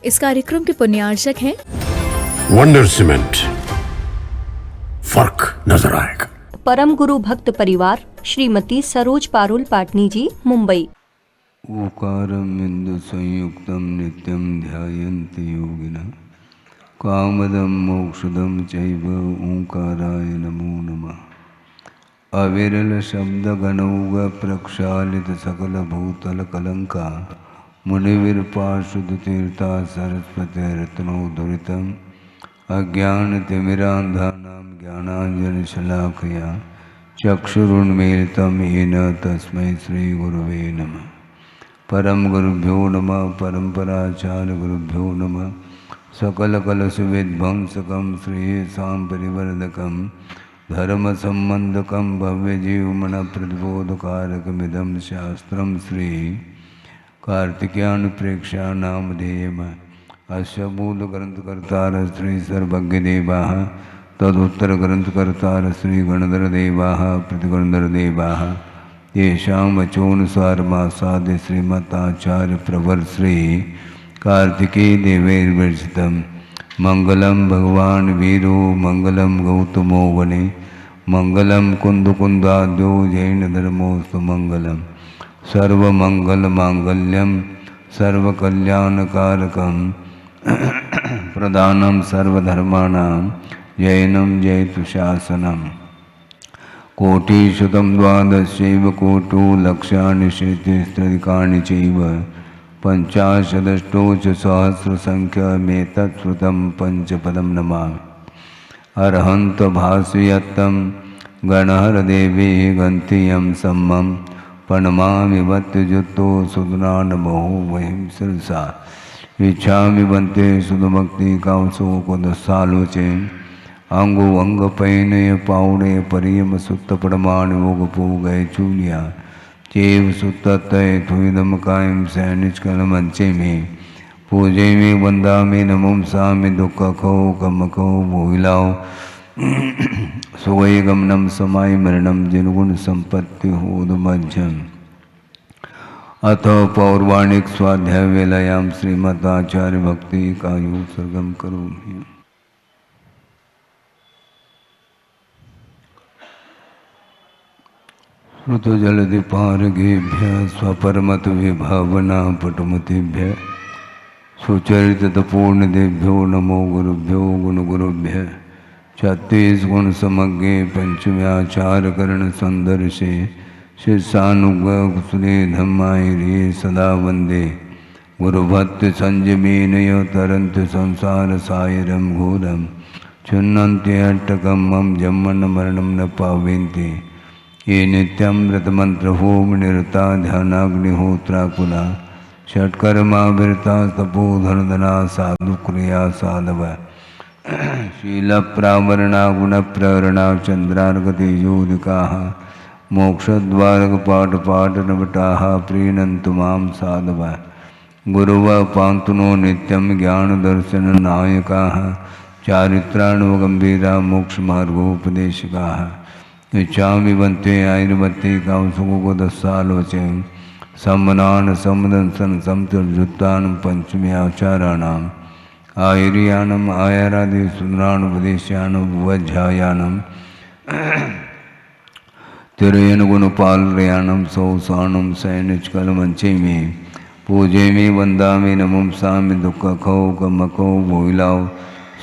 इस कार्यक्रम के पुण्यार्चक हैं वंडर सीमेंट, फर्क नजर आएगा। परम गुरु भक्त परिवार श्रीमती सरोज पारुल पाटनी जी, मुंबई। ओकारम इंदु संयुक्तम नित्यम ध्यायन्ति योगिनः कामदम मोक्षदम चैव ओंकाराय नमो नमः। अविरल शब्द गणौग प्रक्षालित सकल भूतल कलंका मुनिवीर पार्षद तीर्था सरस्वती रत्नोद्धरितम् अज्ञान तिमिरांधानां ज्ञानांजन शलाकया चक्षुरुन्मीलितं येन तस्मै श्री गुरुवे नमः। परम गुरुभ्यो नमः। परंपराचार्य गुरुभ्यो नमः। सकल कलश विध्वंसकं श्रेयसां परिवर्धकं धर्म संबंधकं भव्य जीवमन प्रतिबोधकारकमिदं शास्त्रं श्री कार्तिकेयान प्रेक्षा नामधेयम अस्य मूल ग्रंथकर्तार श्री सर्वज्ञदेवाः तदुत्तर ग्रंथकर्तार श्री गणधर देवाः प्रतिगणधर देवाः येषां वचोनुसारमासाद्य श्रीमताचार्य प्रवर श्री कार्तिकेय देवैर्विरचितं मंगलम भगवान वीरो मंगलम गौतमो वने मंगलम कुंदकुंदाद्यो जैन धर्मोस्तु मंगलम सर्वमंगल मांगल्यम सर्वकल्याणकारकं प्रदानं सर्वधर्माणां जैनं जयतु शासनम्। कोटिशतं द्वादशैव कोटो लक्षाणि श्रुतिस्त्रिकाणि चैव पञ्चाशदष्टोच सहस्रसङ्ख्यमेतत्श्रुतं पञ्चपदं नमामि। अर्हन्त भास्वयत्तं गणहरदेवे गन्त्यं सम्मं प्रणमामि वत्युतो सुदनानमो वहिं शिरसा इच्छामि बन्ते सुदभक्ति कांसो को दसालोचे अंगो अंग पैनय पावड़े परियम सुत्त प्रमाण वोग पो गए चूलिया चेव सुत्त तय थुदम कायम सैनिच कल मंचे में पूजे में वंदा में नमोम सा में दुख खो कम खो मोहिलाओ सुवै गमनम समाय मरणम जिनगुण संपत्ति होदमध्यम। अथ पौर्वाणिक स्वाध्याय वेलायाम श्रीमताचार्य भक्ति कायु सर्गम करोमि। श्रुत जलधि पारगेभ्य स्वपरमत विभावना पटुमतिभ्य सुचरित तपूर्ण देभ्यो नमो गुरुभ्यो गुण गुरुभ्य। 36 गुण समज्ञे पंचम्याचार करण संदर्शे शिष्यानुगुसुले धम्मायिरे सदा वंदे गुरुभक्त संजमेनय तरंत संसार सायरम घोरम छुन्नन्त्यट्टकं मम जन्मन मरणं न पावेन्ति ये नित्यमृत मंत्र होम निरता ध्यानाग्निहोत्राकुला षट्कर्माविरता तपोधनधना साधु क्रिया साधव शील प्रावरणा गुण प्रेरणा चंद्रार्गतेजोदिका मोक्षद्वारक पाठ पाठ नवटाः प्रीणन्तु मां साधव गुरुव पान्तुनो नित्यं ज्ञान दर्शन नायकाः चारित्राणुगंभीरा मोक्ष मार्गोपदेशकाः इच्छामि बन्ते आयुर्वत्ते कांसुको दस्सालोचे सम्मनान सम्मदंसन समतुर्जुत्तान पंचम्याचाराणाम् आयुर्यानम आयारादि सुंदरानुपदेश्यानम वज्झायानम तिरयन गुणपालयानम सौसानम सैनिचकलमंचे में पूजे में वंदा में नमम सा में दुख खो कमको भोइलाओ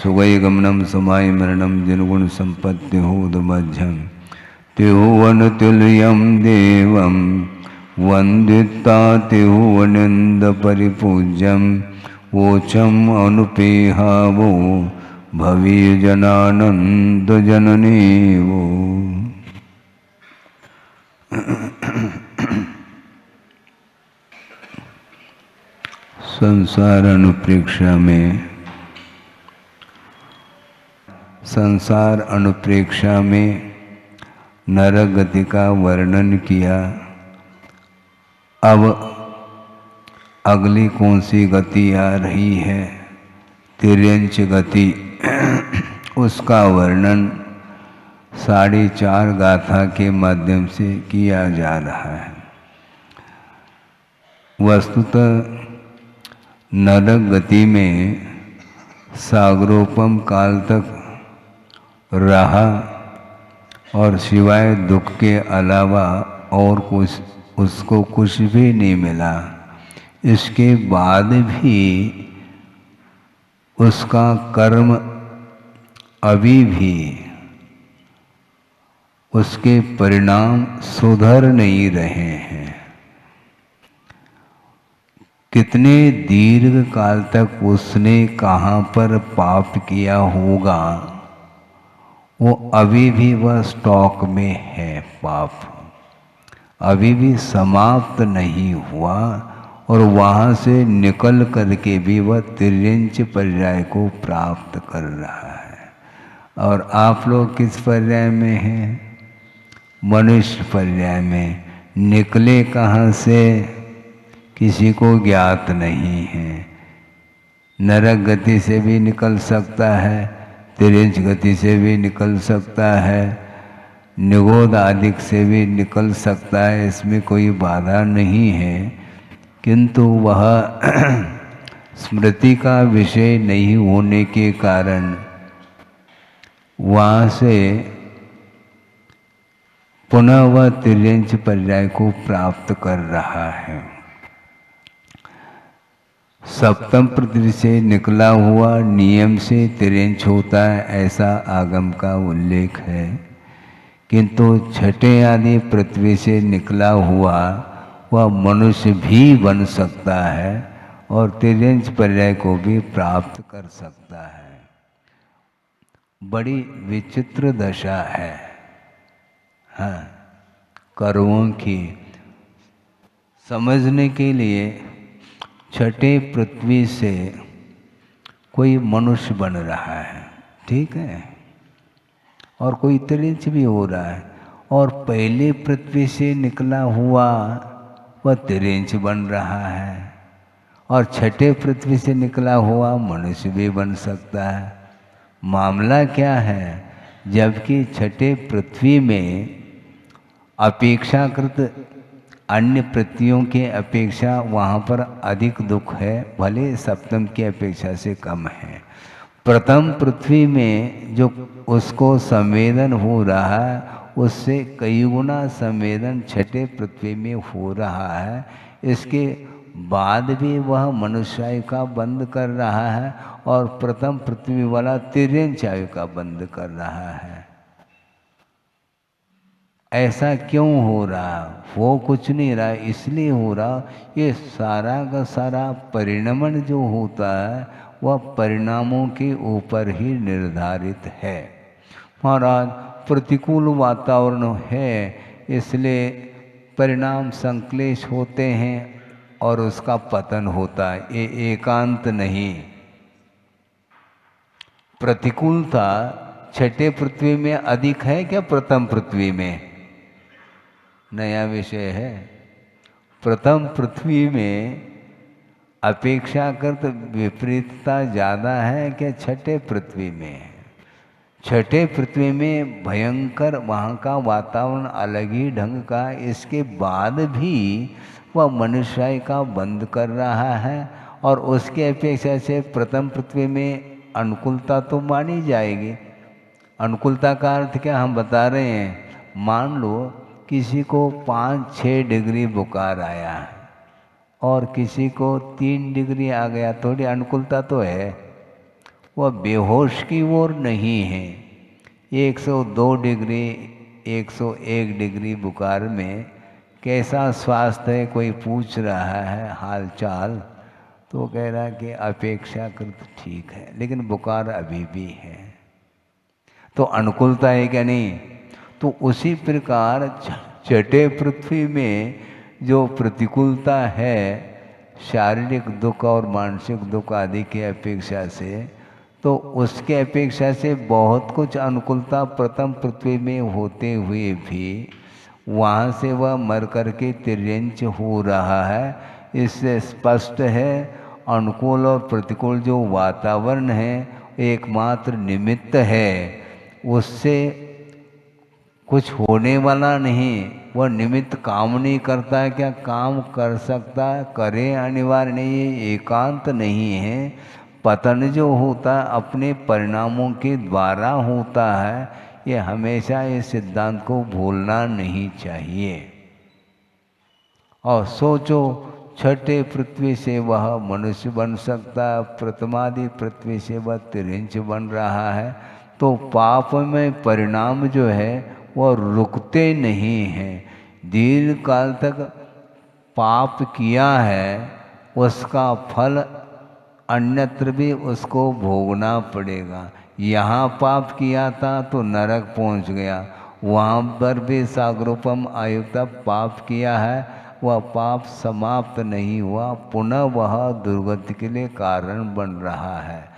सुगय गमनम समाय मरणम जिनगुण संपत्ति होदमध्यम तिहुवन तुल्यम देवम वंदिता तिहुवनिंद परिपूज्यम वोचम अनुपेहावो भवी जनानंद जननी वो। संसार अनुप्रेक्षा में नरक गति का वर्णन किया। अब अगली कौन सी गति आ रही है, तिर्यंच गति, उसका वर्णन 4.5 गाथा के माध्यम से किया जा रहा है। वस्तुतः नरक गति में सागरोपम काल तक रहा और सिवाय दुख के अलावा और कुछ उसको कुछ भी नहीं मिला। इसके बाद भी उसका कर्म अभी भी उसके परिणाम सुधर नहीं रहे हैं। कितने दीर्घ काल तक उसने कहाँ पर पाप किया होगा, वो अभी भी वह स्टॉक में है। पाप अभी भी समाप्त नहीं हुआ और वहाँ से निकल करके भी वह तिर्यंच पर्याय को प्राप्त कर रहा है। और आप लोग किस पर्याय में हैं? मनुष्य पर्याय में। निकले कहाँ से किसी को ज्ञात नहीं है। नरक गति से भी निकल सकता है, तिर्यंच गति से भी निकल सकता है, निगोध आदि से भी निकल सकता है, इसमें कोई बाधा नहीं है। किंतु वह स्मृति का विषय नहीं होने के कारण वहाँ से पुनः वह तिर्यंच पर्याय को प्राप्त कर रहा है। सप्तम पृथ्वी से निकला हुआ नियम से तिर्यंच होता है, ऐसा आगम का उल्लेख है। किंतु छठे आदि पृथ्वी से निकला हुआ वह मनुष्य भी बन सकता है और तिर्यंच पर्याय को भी प्राप्त कर सकता है। बड़ी विचित्र दशा है हाँ कर्मों की। समझने के लिए छठे पृथ्वी से कोई मनुष्य बन रहा है, ठीक है, और कोई तिर्यंच भी हो रहा है, और पहले पृथ्वी से निकला हुआ वह तिर्यंच बन रहा है, और छठे पृथ्वी से निकला हुआ मनुष्य भी बन सकता है। मामला क्या है? जबकि छठे पृथ्वी में अपेक्षाकृत अन्य पृथ्वियों के अपेक्षा वहाँ पर अधिक दुख है, भले सप्तम की अपेक्षा से कम है। प्रथम पृथ्वी में जो उसको संवेदन हो रहा है उससे कई गुना संवेदन छठे पृथ्वी में हो रहा है। इसके बाद भी वह मनुष्यायु का बंद कर रहा है और प्रथम पृथ्वी वाला तिर्यंच आयु का बंद कर रहा है। ऐसा क्यों हो रहा? वो कुछ नहीं रहा, इसलिए हो रहा ये सारा का सारा परिणमन जो होता है वह परिणामों के ऊपर ही निर्धारित है। महाराज प्रतिकूल वातावरण है इसलिए परिणाम संक्लेश होते हैं और उसका पतन होता है, ये एकांत नहीं। प्रतिकूलता छठे पृथ्वी में अधिक है क्या प्रथम पृथ्वी में? नया विषय है। प्रथम पृथ्वी में अपेक्षाकृत विपरीतता ज़्यादा है क्या छठे पृथ्वी में? छठे पृथ्वी में भयंकर वहाँ का वातावरण अलग ही ढंग का, इसके बाद भी वह मनुष्य का बंद कर रहा है और उसके अपेक्षा से प्रथम पृथ्वी में अनुकूलता तो मानी जाएगी। अनुकूलता का अर्थ क्या हम बता रहे हैं? मान लो किसी को 5-6 डिग्री बुखार आया और किसी को 3 डिग्री आ गया, थोड़ी अनुकूलता तो है। वह बेहोश की ओर नहीं है। 102 डिग्री 101 डिग्री बुखार में कैसा स्वास्थ्य है कोई पूछ रहा है हाल चाल, तो कह रहा है कि अपेक्षाकृत ठीक है, लेकिन बुखार अभी भी है। तो अनुकूलता है क्या? नहीं। तो उसी प्रकार छठे पृथ्वी में जो प्रतिकूलता है शारीरिक दुख और मानसिक दुख आदि की अपेक्षा से, तो उसके अपेक्षा से बहुत कुछ अनुकूलता प्रथम पृथ्वी में होते हुए भी वहाँ से वह मर करके तिर्यंच हो रहा है। इससे स्पष्ट है अनुकूल और प्रतिकूल जो वातावरण है एकमात्र निमित्त है, उससे कुछ होने वाला नहीं, वह निमित्त काम नहीं करता है, क्या काम कर सकता है, करे, अनिवार्य नहीं, ये एकांत नहीं है। पतन जो होता है अपने परिणामों के द्वारा होता है, ये हमेशा इस सिद्धांत को भूलना नहीं चाहिए। और सोचो, छठे पृथ्वी से वह मनुष्य बन सकता है, प्रथमादि पृथ्वी से वह तिरिंच बन रहा है, तो पाप में परिणाम जो है वह रुकते नहीं हैं। दीर्घ काल तक पाप किया है, उसका फल अन्यत्र भी उसको भोगना पड़ेगा। यहाँ पाप किया था तो नरक पहुँच गया, वहाँ पर भी सागरोपम आयुक्ता पाप किया है, वह पाप समाप्त नहीं हुआ, पुनः वह दुर्गति के लिए कारण बन रहा है।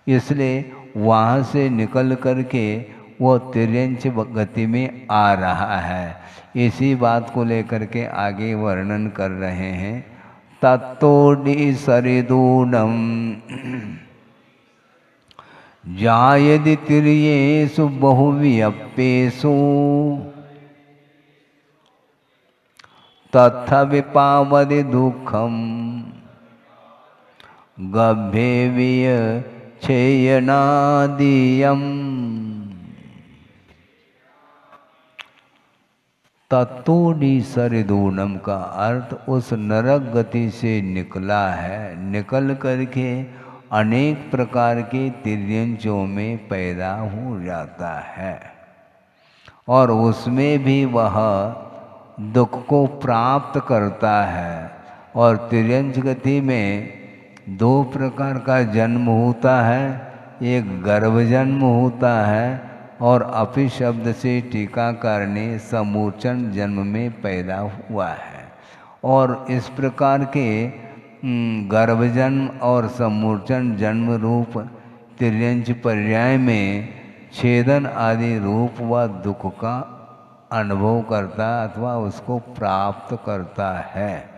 इसलिए वहाँ से निकल करके वो तिर्यंच गति में आ रहा है। इसी बात को लेकर के आगे वर्णन कर रहे हैं। तत्तोडि सरिदूनम जायदि तिर्येषु बहुव्यप्येषु तथा विपावदि दुःखम गभ्येविय छेयनादियम। तत्तोडि सरिदूनम का अर्थ उस नरक गति से निकला है, निकल करके अनेक प्रकार के तिर्यंचों में पैदा हो जाता है, और उसमें भी वह दुख को प्राप्त करता है। और तिर्यंच गति में दो प्रकार का जन्म होता है, एक गर्भ जन्म होता है, और अपि शब्द से टीकाकार ने समूर्चन जन्म में पैदा हुआ है। और इस प्रकार के गर्भ जन्म और समूर्चन जन्म रूप तिर्यंच पर्याय में छेदन आदि रूप व दुख का अनुभव करता अथवा उसको प्राप्त करता है।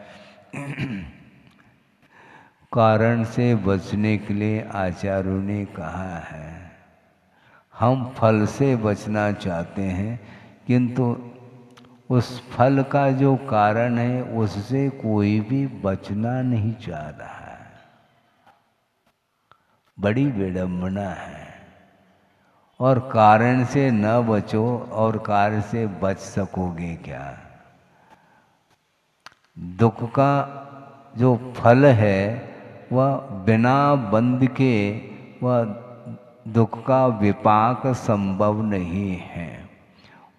कारण से बचने के लिए आचार्यों ने कहा है, हम फल से बचना चाहते हैं, किंतु उस फल का जो कारण है उससे कोई भी बचना नहीं चाह रहा है। बड़ी विडंबना है। और कारण से न बचो और कार्य से बच सकोगे क्या? दुख का जो फल है वह बिना बंध के वह दुख का विपाक संभव नहीं है।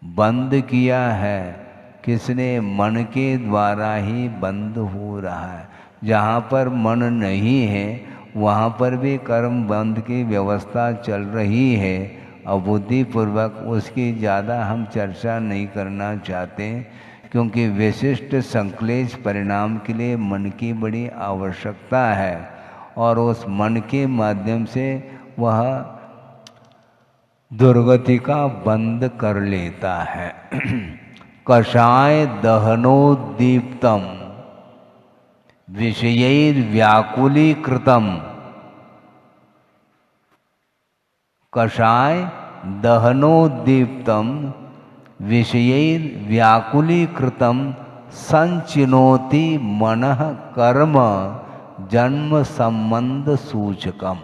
बंद किया है किसने? मन के द्वारा ही बंद हो रहा है। जहाँ पर मन नहीं है वहाँ पर भी कर्म बंद की व्यवस्था चल रही है। अबुद्धिपूर्वक उसकी ज़्यादा हम चर्चा नहीं करना चाहते, क्योंकि विशिष्ट संक्लेश परिणाम के लिए मन की बड़ी आवश्यकता है, और उस मन के माध्यम से वह दुर्गति का बंद कर लेता है। कषाय दहनोद्दीप्तम विषयैर्व्याकुलीकृतम। कषाय दहनोद्दीप्तम विषयैर्व्याकुलीकृतम संचिनोति मनः कर्म जन्म संबंध सूचकम।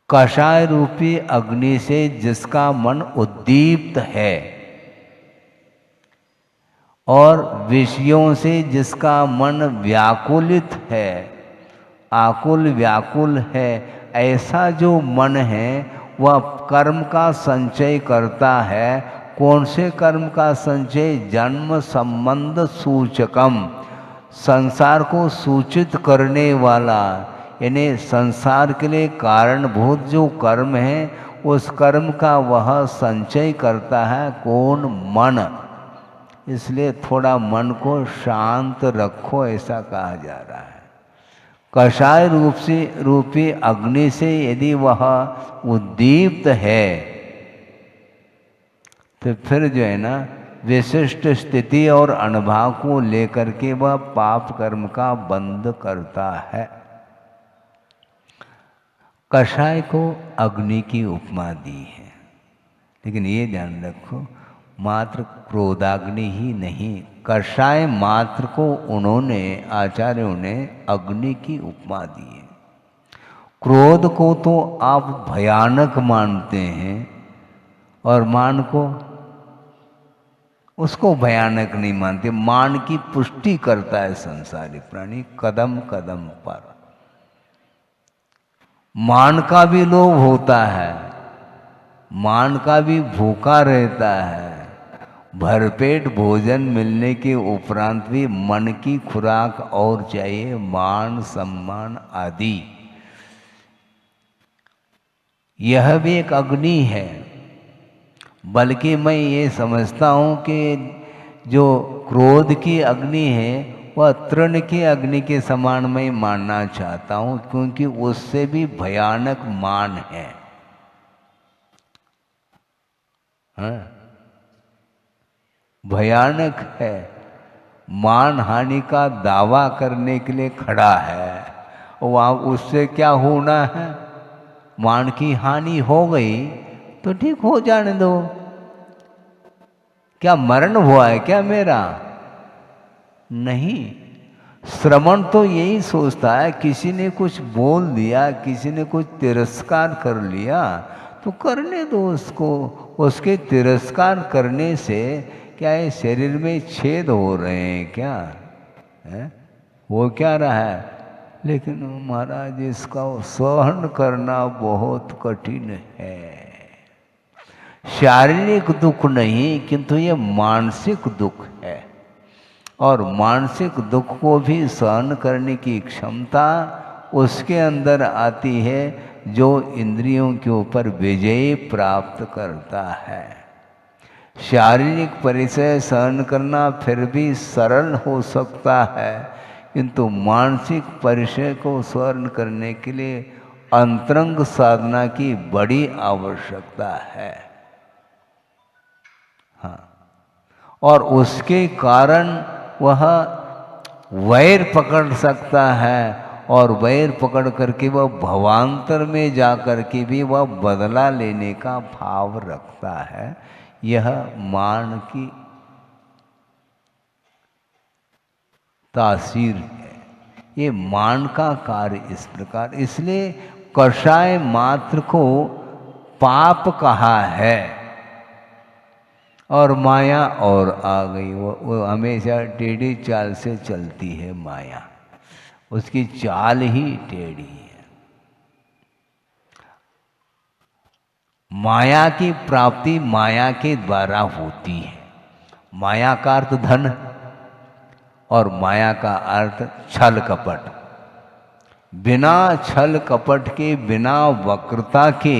कषाय रूपी अग्नि से जिसका मन उद्दीप्त है और विषयों से जिसका मन व्याकुलित है, आकुल व्याकुल है, ऐसा जो मन है वह कर्म का संचय करता है। कौन से कर्म का संचय? जन्म संबंध सूचकम, संसार को सूचित करने वाला, यानी संसार के लिए कारणभूत जो कर्म है उस कर्म का वह संचय करता है। कौन? मन। इसलिए थोड़ा मन को शांत रखो, ऐसा कहा जा रहा है। कषाय रूपी अग्नि से यदि वह उद्दीप्त है तो फिर जो है ना विशिष्ट स्थिति और अनुभव को लेकर के वह पाप कर्म का बंध करता है। कषाय को अग्नि की उपमा दी है। लेकिन ये ध्यान रखो, मात्र क्रोधाग्नि ही नहीं, कषाय मात्र को उन्होंने, आचार्यों ने अग्नि की उपमा दी है। क्रोध को तो आप भयानक मानते हैं और मान को, उसको भयानक नहीं मानते। मान की पुष्टि करता है संसारी प्राणी कदम कदम पर। मान का भी लोभ होता है, मान का भी भूखा रहता है। भरपेट भोजन मिलने के उपरांत भी मन की खुराक और चाहिए, मान सम्मान आदि। यह भी एक अग्नि है। बल्कि मैं ये समझता हूँ कि जो क्रोध की अग्नि है वह तृण की अग्नि के समान मैं मानना चाहता हूँ, क्योंकि उससे भी भयानक मान है। हाँ? भयानक है। मान हानि का दावा करने के लिए खड़ा है, वहाँ उससे क्या होना है? मान की हानि हो गई तो ठीक, हो जाने दो। क्या मरण हुआ है क्या मेरा? नहीं। श्रवण तो यही सोचता है, किसी ने कुछ बोल दिया, किसी ने कुछ तिरस्कार कर लिया तो करने दो उसको। उसके तिरस्कार करने से क्या है, शरीर में छेद हो रहे हैं क्या है? वो क्या रहा है? लेकिन महाराज इसका सहन करना बहुत कठिन है। शारीरिक दुख नहीं, किंतु ये मानसिक दुख है। और मानसिक दुख को भी सहन करने की क्षमता उसके अंदर आती है जो इंद्रियों के ऊपर विजय प्राप्त करता है। शारीरिक परिचय सहन करना फिर भी सरल हो सकता है, किंतु मानसिक परिचय को सहन करने के लिए अंतरंग साधना की बड़ी आवश्यकता है। हाँ, और उसके कारण वह वैर पकड़ सकता है, और वैर पकड़ करके वह भवांतर में जा कर के भी वह बदला लेने का भाव रखता है। यह मान की तासीर है, ये मान का कार्य इस प्रकार। इसलिए कषाय मात्र को पाप कहा है। और माया और आ गई, वो हमेशा टेढ़ी चाल से चलती है माया, उसकी चाल ही टेढ़ी है। माया की प्राप्ति माया के द्वारा होती है। माया का अर्थ धन और माया का अर्थ छल कपट। बिना छल कपट के, बिना वक्रता के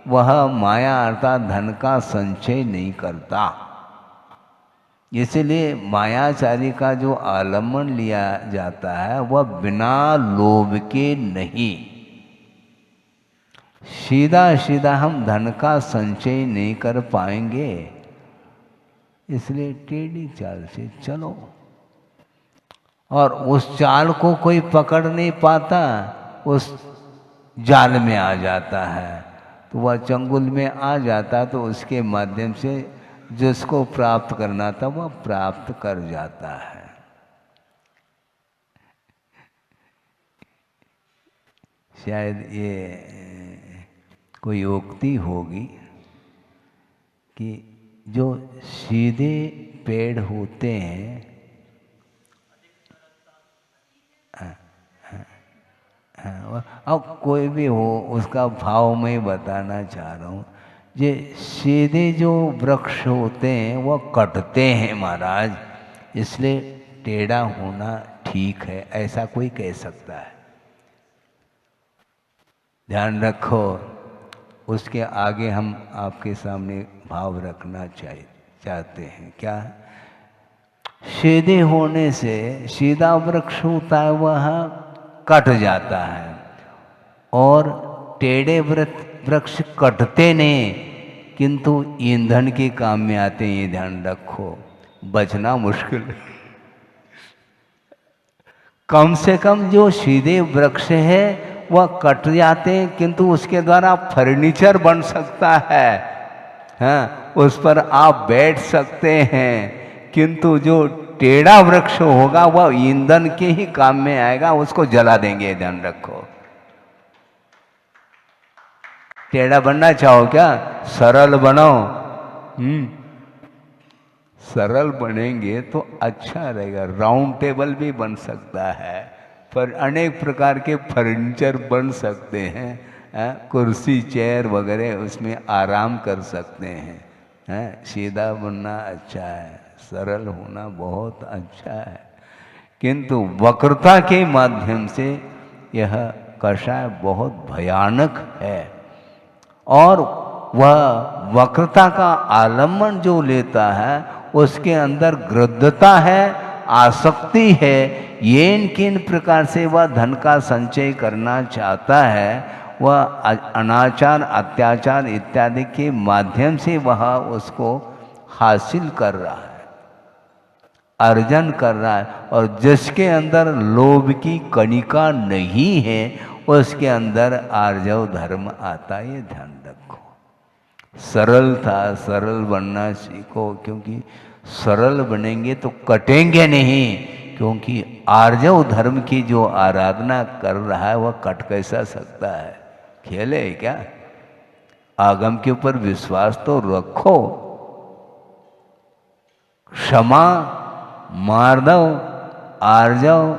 वह माया अर्थात धन का संचय नहीं करता। इसलिए मायाचारी का जो आलम्बन लिया जाता है वह बिना लोभ के नहीं। सीधा सीधा हम धन का संचय नहीं कर पाएंगे, इसलिए टेढ़ी चाल से चलो। और उस चाल को कोई पकड़ नहीं पाता, उस जाल में आ जाता है, तो वह चंगुल में आ जाता, तो उसके माध्यम से जिसको प्राप्त करना था वह प्राप्त कर जाता है। शायद ये कोई उक्ति होगी कि जो सीधे पेड़ होते हैं, अब कोई भी हो उसका भाव मैं बताना चाह रहा हूँ। ये सीधे जो वृक्ष होते हैं वह कटते हैं महाराज, इसलिए टेढ़ा होना ठीक है, ऐसा कोई कह सकता है। ध्यान रखो, उसके आगे हम आपके सामने भाव रखना चाहते हैं। क्या? सीधे होने से, सीधा वृक्ष होता है वह कट जाता है, और टेढ़े वृक्ष कटते नहीं, किंतु ईंधन के काम में आते हैं। ये ध्यान रखो, बचना मुश्किल है। कम से कम जो सीधे वृक्ष है वह कट जाते हैं, किंतु उसके द्वारा फर्नीचर बन सकता है। हाँ, उस पर आप बैठ सकते हैं, किंतु जो टेढ़ा वृक्ष होगा वह ईंधन के ही काम में आएगा, उसको जला देंगे, ध्यान रखो। टेढ़ा बनना चाहो क्या? सरल बनो। सरल बनेंगे तो अच्छा रहेगा। राउंड टेबल भी बन सकता है, पर अनेक प्रकार के फर्नीचर बन सकते हैं, कुर्सी चेयर वगैरह उसमें आराम कर सकते हैं। सीधा बनना अच्छा है, सरल होना बहुत अच्छा है, किंतु वक्रता के माध्यम से यह कषाय बहुत भयानक है। और वह वक्रता का आलम्बन जो लेता है उसके अंदर गृद्धता है, आसक्ति है। ये किन प्रकार से वह धन का संचय करना चाहता है, वह अनाचार, अत्याचार इत्यादि के माध्यम से वह उसको हासिल कर रहा है, अर्जन कर रहा है। और जिसके अंदर लोभ की कणिका नहीं है उसके अंदर आर्जव धर्म आता, ये ध्यान रखो। सरल था, सरल बनना सीखो, क्योंकि सरल बनेंगे तो कटेंगे नहीं। क्योंकि आर्जव धर्म की जो आराधना कर रहा है वह कट कैसा सकता है? खेल है क्या? आगम के ऊपर विश्वास तो रखो। क्षमा, मार्दव, आर्जव,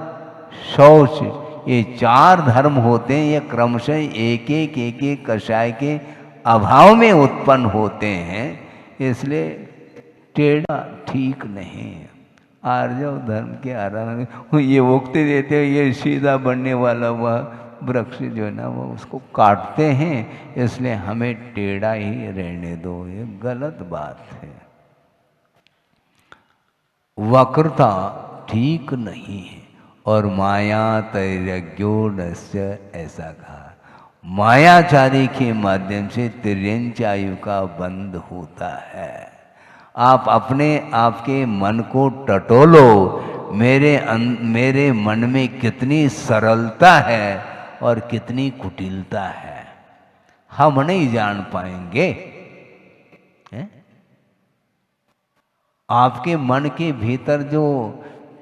शौच, ये चार धर्म होते हैं। ये क्रमशः एक एक कषाय के अभाव में उत्पन्न होते हैं, इसलिए टेढ़ा ठीक नहीं है। आर्जव धर्म के आराधना ये उक्ति देते हैं, ये सीधा बनने वाला वह वृक्ष जो है ना वो उसको काटते हैं, इसलिए हमें टेढ़ा ही रहने दो, ये गलत बात है। वक्रता ठीक नहीं है। और माया तैर्यज्ञोनस्य, ऐसा कहा, मायाचारी के माध्यम से तिर्यंच आयु का बंध होता है। आप अपने आपके मन को टटोलो, मेरे मन में कितनी सरलता है और कितनी कुटिलता है, हम नहीं जान पाएंगे। आपके मन के भीतर जो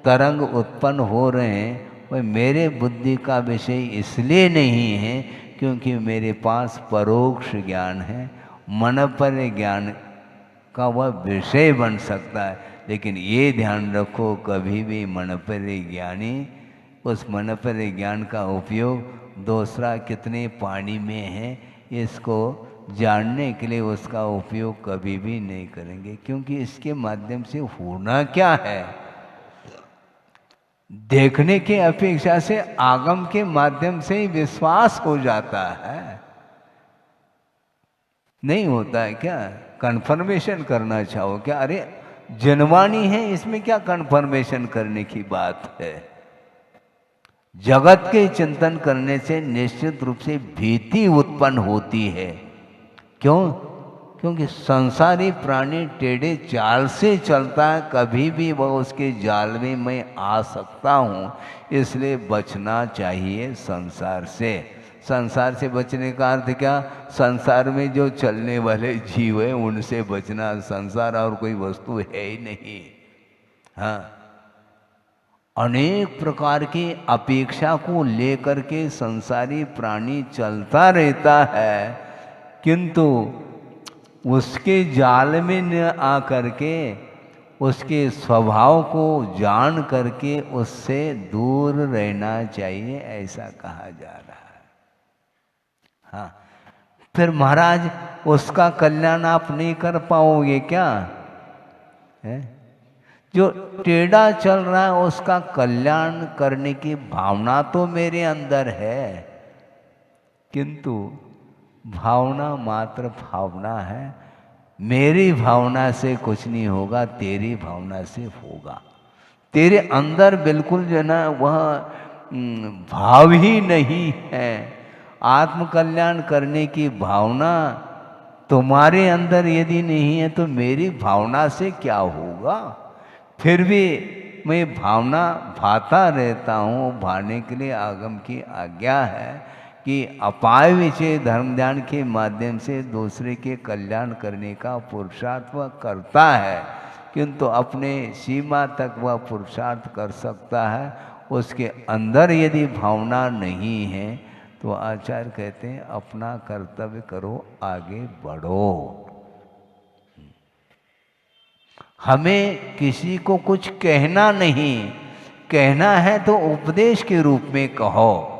तरंग उत्पन्न हो रहे हैं वह मेरे बुद्धि का विषय इसलिए नहीं है क्योंकि मेरे पास परोक्ष ज्ञान है। मन पर ज्ञान का वह विषय बन सकता है, लेकिन ये ध्यान रखो कभी भी मन पर ज्ञानी उस मन पर ज्ञान का उपयोग दूसरा कितने पानी में है इसको जानने के लिए उसका उपयोग कभी भी नहीं करेंगे, क्योंकि इसके माध्यम से होना क्या है, देखने के अपेक्षा से आगम के माध्यम से ही विश्वास हो जाता है। नहीं होता है क्या? कन्फर्मेशन करना चाहो क्या? अरे जनवाणी है, इसमें क्या कन्फर्मेशन करने की बात है? जगत के चिंतन करने से निश्चित रूप से भीति उत्पन्न होती है। क्यों? क्योंकि संसारी प्राणी टेढ़े चाल से चलता है, कभी भी वह उसके जाल में मैं आ सकता हूँ, इसलिए बचना चाहिए संसार से। संसार से बचने का अर्थ क्या? संसार में जो चलने वाले जीव है उनसे बचना। संसार और कोई वस्तु है ही नहीं। हाँ, अनेक प्रकार की अपेक्षा को लेकर के संसारी प्राणी चलता रहता है, किंतु उसके जाल में न आ करके उसके स्वभाव को जान करके उससे दूर रहना चाहिए, ऐसा कहा जा रहा है। हाँ, फिर महाराज उसका कल्याण आप नहीं कर पाओगे क्या? है? जो टेढ़ा चल रहा है उसका कल्याण करने की भावना तो मेरे अंदर है, किंतु भावना मात्र भावना है। मेरी भावना से कुछ नहीं होगा, तेरी भावना से होगा। तेरे अंदर बिल्कुल जो ना वह भाव ही नहीं है। आत्म कल्याण करने की भावना तुम्हारे अंदर यदि नहीं है तो मेरी भावना से क्या होगा? फिर भी मैं भावना भाता रहता हूँ। भाने के लिए आगम की आज्ञा है कि अपाय विषय धर्म ध्यान के माध्यम से दूसरे के कल्याण करने का पुरुषार्थ वह करता है, किंतु अपने सीमा तक वह पुरुषार्थ कर सकता है। उसके अंदर यदि भावना नहीं है तो आचार्य कहते हैं अपना कर्तव्य करो, आगे बढ़ो। हमें किसी को कुछ कहना नहीं, कहना है तो उपदेश के रूप में कहो।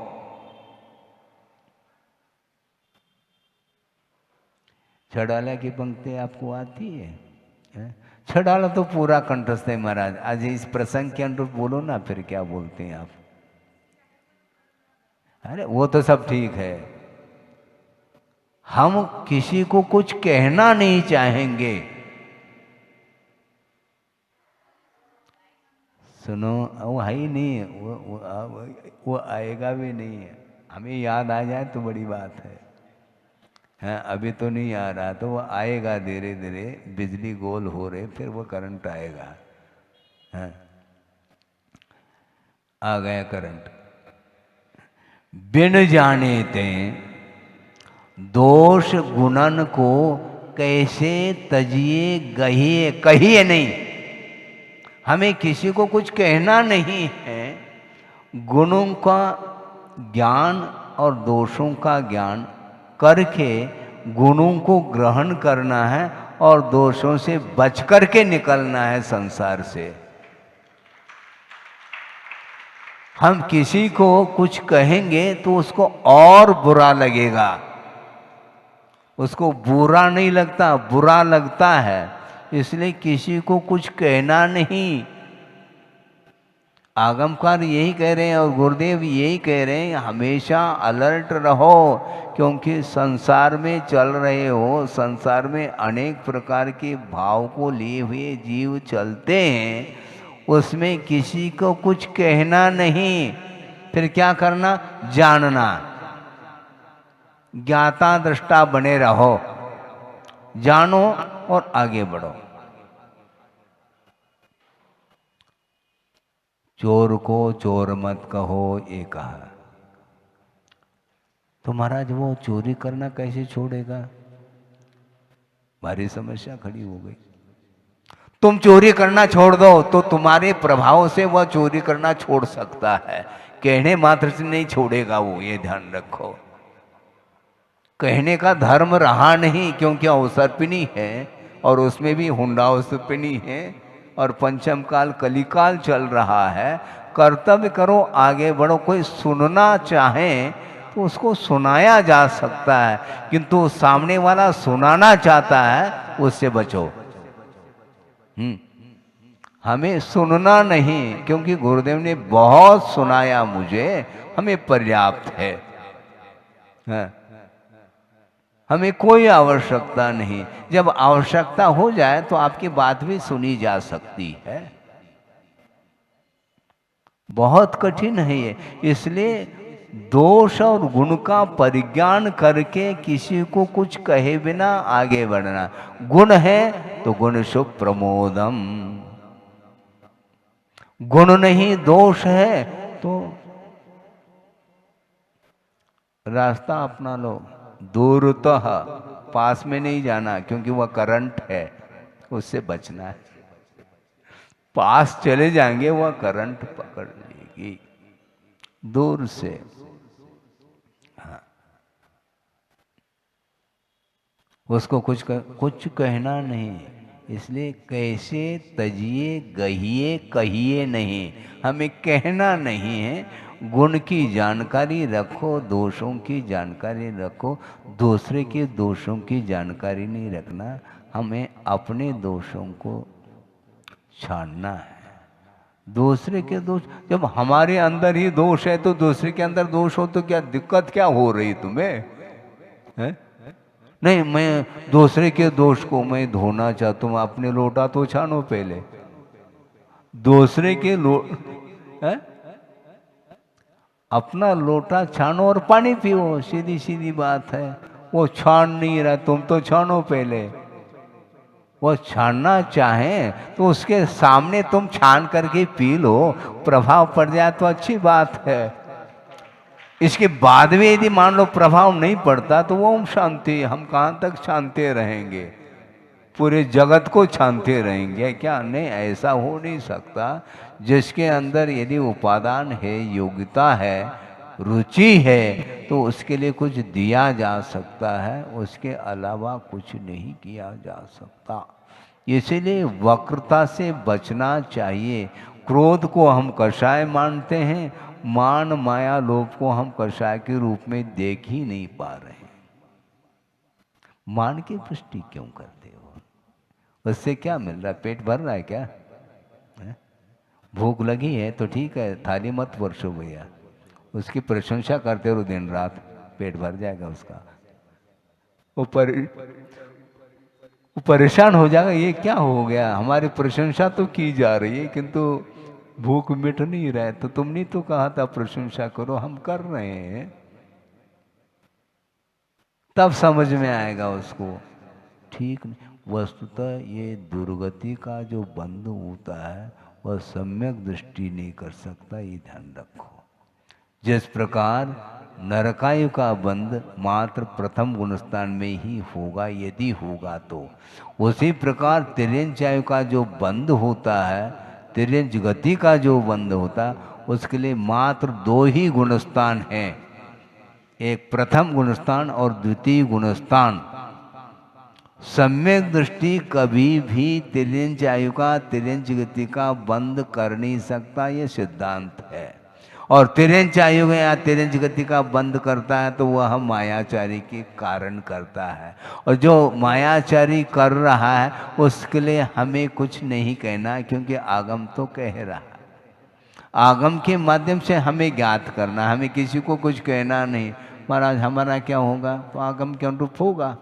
छड़ाला की पंक्ति आपको आती है? छड़ाला तो पूरा कंठस्थ है महाराज। आज इस प्रसंग के अनुरूप बोलो ना, फिर क्या बोलते हैं आप? अरे वो तो सब ठीक है, हम किसी को कुछ कहना नहीं चाहेंगे। सुनो, वो है ही नहीं, वो आएगा भी नहीं है। हमें याद आ जाए तो बड़ी बात है। हाँ, अभी तो नहीं आ रहा, तो वो आएगा धीरे धीरे। बिजली गोल हो रहे, फिर वो करंट आएगा। हाँ, आ गया करंट। बिन जाने ते दोष गुणन को कैसे तजिए गहिए, कहिए नहीं। हमें किसी को कुछ कहना नहीं है। गुणों का ज्ञान और दोषों का ज्ञान करके गुणों को ग्रहण करना है और दोषों से बच करके निकलना है संसार से। हम किसी को कुछ कहेंगे तो उसको और बुरा लगेगा। उसको बुरा नहीं लगता, बुरा लगता है। इसलिए किसी को कुछ कहना नहीं। आगमकार यही कह रहे हैं और गुरुदेव यही कह रहे हैं, हमेशा अलर्ट रहो, क्योंकि संसार में चल रहे हो। संसार में अनेक प्रकार के भाव को लिए हुए जीव चलते हैं, उसमें किसी को कुछ कहना नहीं। फिर क्या करना? जानना, ज्ञाता दृष्टा बने रहो, जानो और आगे बढ़ो। चोर को चोर मत कहो, ये कहा। तो महाराज वो चोरी करना कैसे छोड़ेगा? भारी समस्या खड़ी हो गई। तुम चोरी करना छोड़ दो तो तुम्हारे प्रभाव से वह चोरी करना छोड़ सकता है, कहने मात्र से नहीं छोड़ेगा वो, ये ध्यान रखो। कहने का धर्म रहा नहीं, क्योंकि अवसर्पिणी है और उसमें भी हुंडा अवसर्पिणी है और पंचम काल कलिकाल चल रहा है। कर्तव्य करो, आगे बढ़ो। कोई सुनना चाहे तो उसको सुनाया जा सकता है, किंतु सामने वाला सुनाना चाहता है, उससे बचो। हमें सुनना नहीं, क्योंकि गुरुदेव ने बहुत सुनाया मुझे, हमें पर्याप्त है। हाँ। हमें कोई आवश्यकता नहीं। जब आवश्यकता हो जाए तो आपकी बात भी सुनी जा सकती है। बहुत कठिन है ये। इसलिए दोष और गुण का परिज्ञान करके किसी को कुछ कहे बिना आगे बढ़ना। गुण है तो गुण शुभ प्रमोदम, गुण नहीं दोष है तो रास्ता अपना लो। दूरतः, पास में नहीं जाना, क्योंकि वह करंट है, उससे बचना है। पास चले जाएंगे वह करंट पकड़ लेगी। दूर से, हाँ, उसको कुछ कहना नहीं। इसलिए कैसे तजिए गहिए, कहिए नहीं। हमें कहना नहीं है। गुण की जानकारी रखो, दोषों की जानकारी रखो। दूसरे के दोषों की जानकारी नहीं रखना। हमें अपने दोषों को छानना है। दूसरे के दोष, जब हमारे अंदर ही दोष है तो दूसरे के अंदर दोष हो तो क्या दिक्कत क्या हो रही तुम्हें? है? नहीं, मैं दूसरे के दोष को मैं धोना चाहता हूँ। अपने लोटा तो छानो पहले। दूसरे के अपना लोटा छानो और पानी पियो, सीधी सीधी बात है। वो छान नहीं रहा, तुम तो छानो पहले। वो छानना चाहे तो उसके सामने तुम छान करके पी लो, प्रभाव पड़ जाए तो अच्छी बात है। इसके बाद में यदि मान लो प्रभाव नहीं पड़ता तो वो ओम शांति, हम कहाँ तक शांति रहेंगे? पूरे जगत को छानते रहेंगे क्या? नहीं, ऐसा हो नहीं सकता। जिसके अंदर यदि उपादान है, योग्यता है, रुचि है, तो उसके लिए कुछ दिया जा सकता है, उसके अलावा कुछ नहीं किया जा सकता। इसीलिए वक्रता से बचना चाहिए। क्रोध को हम कषाय मानते हैं, मान माया लोभ को हम कषाय के रूप में देख ही नहीं पा रहे हैं। मान की पुष्टि क्यों करते हो? उससे क्या मिल रहा है? पेट भर रहा है क्या? है? भूख लगी है तो ठीक है, थाली मत परसो भैया, उसकी प्रशंसा करते रहो दिन रात, पेट भर जाएगा उसका। वो परेशान हो जाएगा, ये क्या हो गया, हमारी प्रशंसा तो की जा रही है किंतु भूख मिट नहीं रहा है। तो तुमने तो कहा था प्रशंसा करो, हम कर रहे हैं। तब समझ में आएगा उसको। ठीक नहीं, वस्तुतः ये दुर्गति का जो बंध होता है वह सम्यक दृष्टि नहीं कर सकता, ये ध्यान रखो। जिस प्रकार नरकायु का बंध मात्र प्रथम गुणस्थान में ही होगा, यदि होगा तो, उसी प्रकार तिर्यंचायु का जो बंध होता है, तिर्यंच गति का जो बंध होता है, उसके लिए मात्र 2 ही गुणस्थान हैं, एक प्रथम गुणस्थान और द्वितीय गुणस्थान। सम्यक दृष्टि कभी भी तिर्यंच आयु का, तिर्यंच गति का बंद कर नहीं सकता, ये सिद्धांत है। और तिर्यंच आयु या तिर्यंच गति का बंद करता है तो वह मायाचारी के कारण करता है, और जो मायाचारी कर रहा है उसके लिए हमें कुछ नहीं कहना, क्योंकि आगम तो कह रहा है। आगम के माध्यम से हमें ज्ञात करना, हमें किसी को कुछ कहना नहीं। महाराज हमारा क्या होगा? तो आगम के अनुरूप होगा।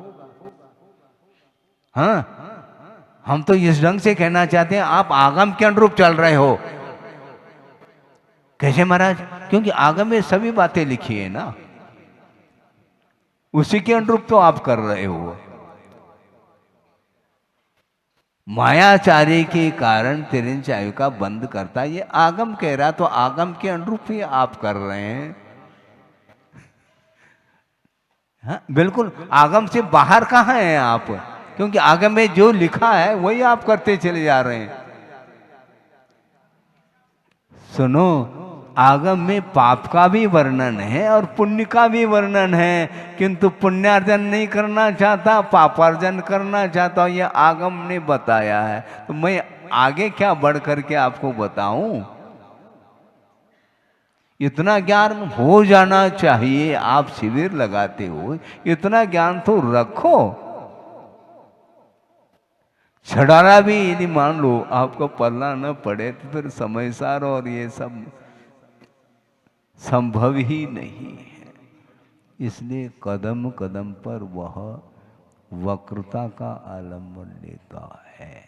हाँ, हम तो इस ढंग से कहना चाहते हैं, आप आगम के अनुरूप चल रहे हो। कैसे महाराज? क्योंकि आगम में सभी बातें लिखी है ना, उसी के अनुरूप तो आप कर रहे हो। मायाचारी के कारण तिर्यंच आयु का बंद करता है, ये आगम कह रहा, तो आगम के अनुरूप ही आप कर रहे हैं। हाँ, बिल्कुल आगम से बाहर कहाँ हैं आप? क्योंकि आगम में जो लिखा है वही आप करते चले जा रहे हैं। सुनो, आगम में पाप का भी वर्णन है और पुण्य का भी वर्णन है, किंतु पुण्यार्जन नहीं करना चाहता, पापार्जन करना चाहता हूं, यह आगम ने बताया है। तो मैं आगे क्या बढ़ करके आपको बताऊं? इतना ज्ञान हो जाना चाहिए। आप शिविर लगाते हो, इतना ज्ञान तो रखो। छड़ारा भी यदि मान लो आपको पढ़ना न पड़े तो फिर समय सार और ये सब संभव ही नहीं है। इसलिए कदम कदम पर वह वक्रता का आलम्बन लेता है।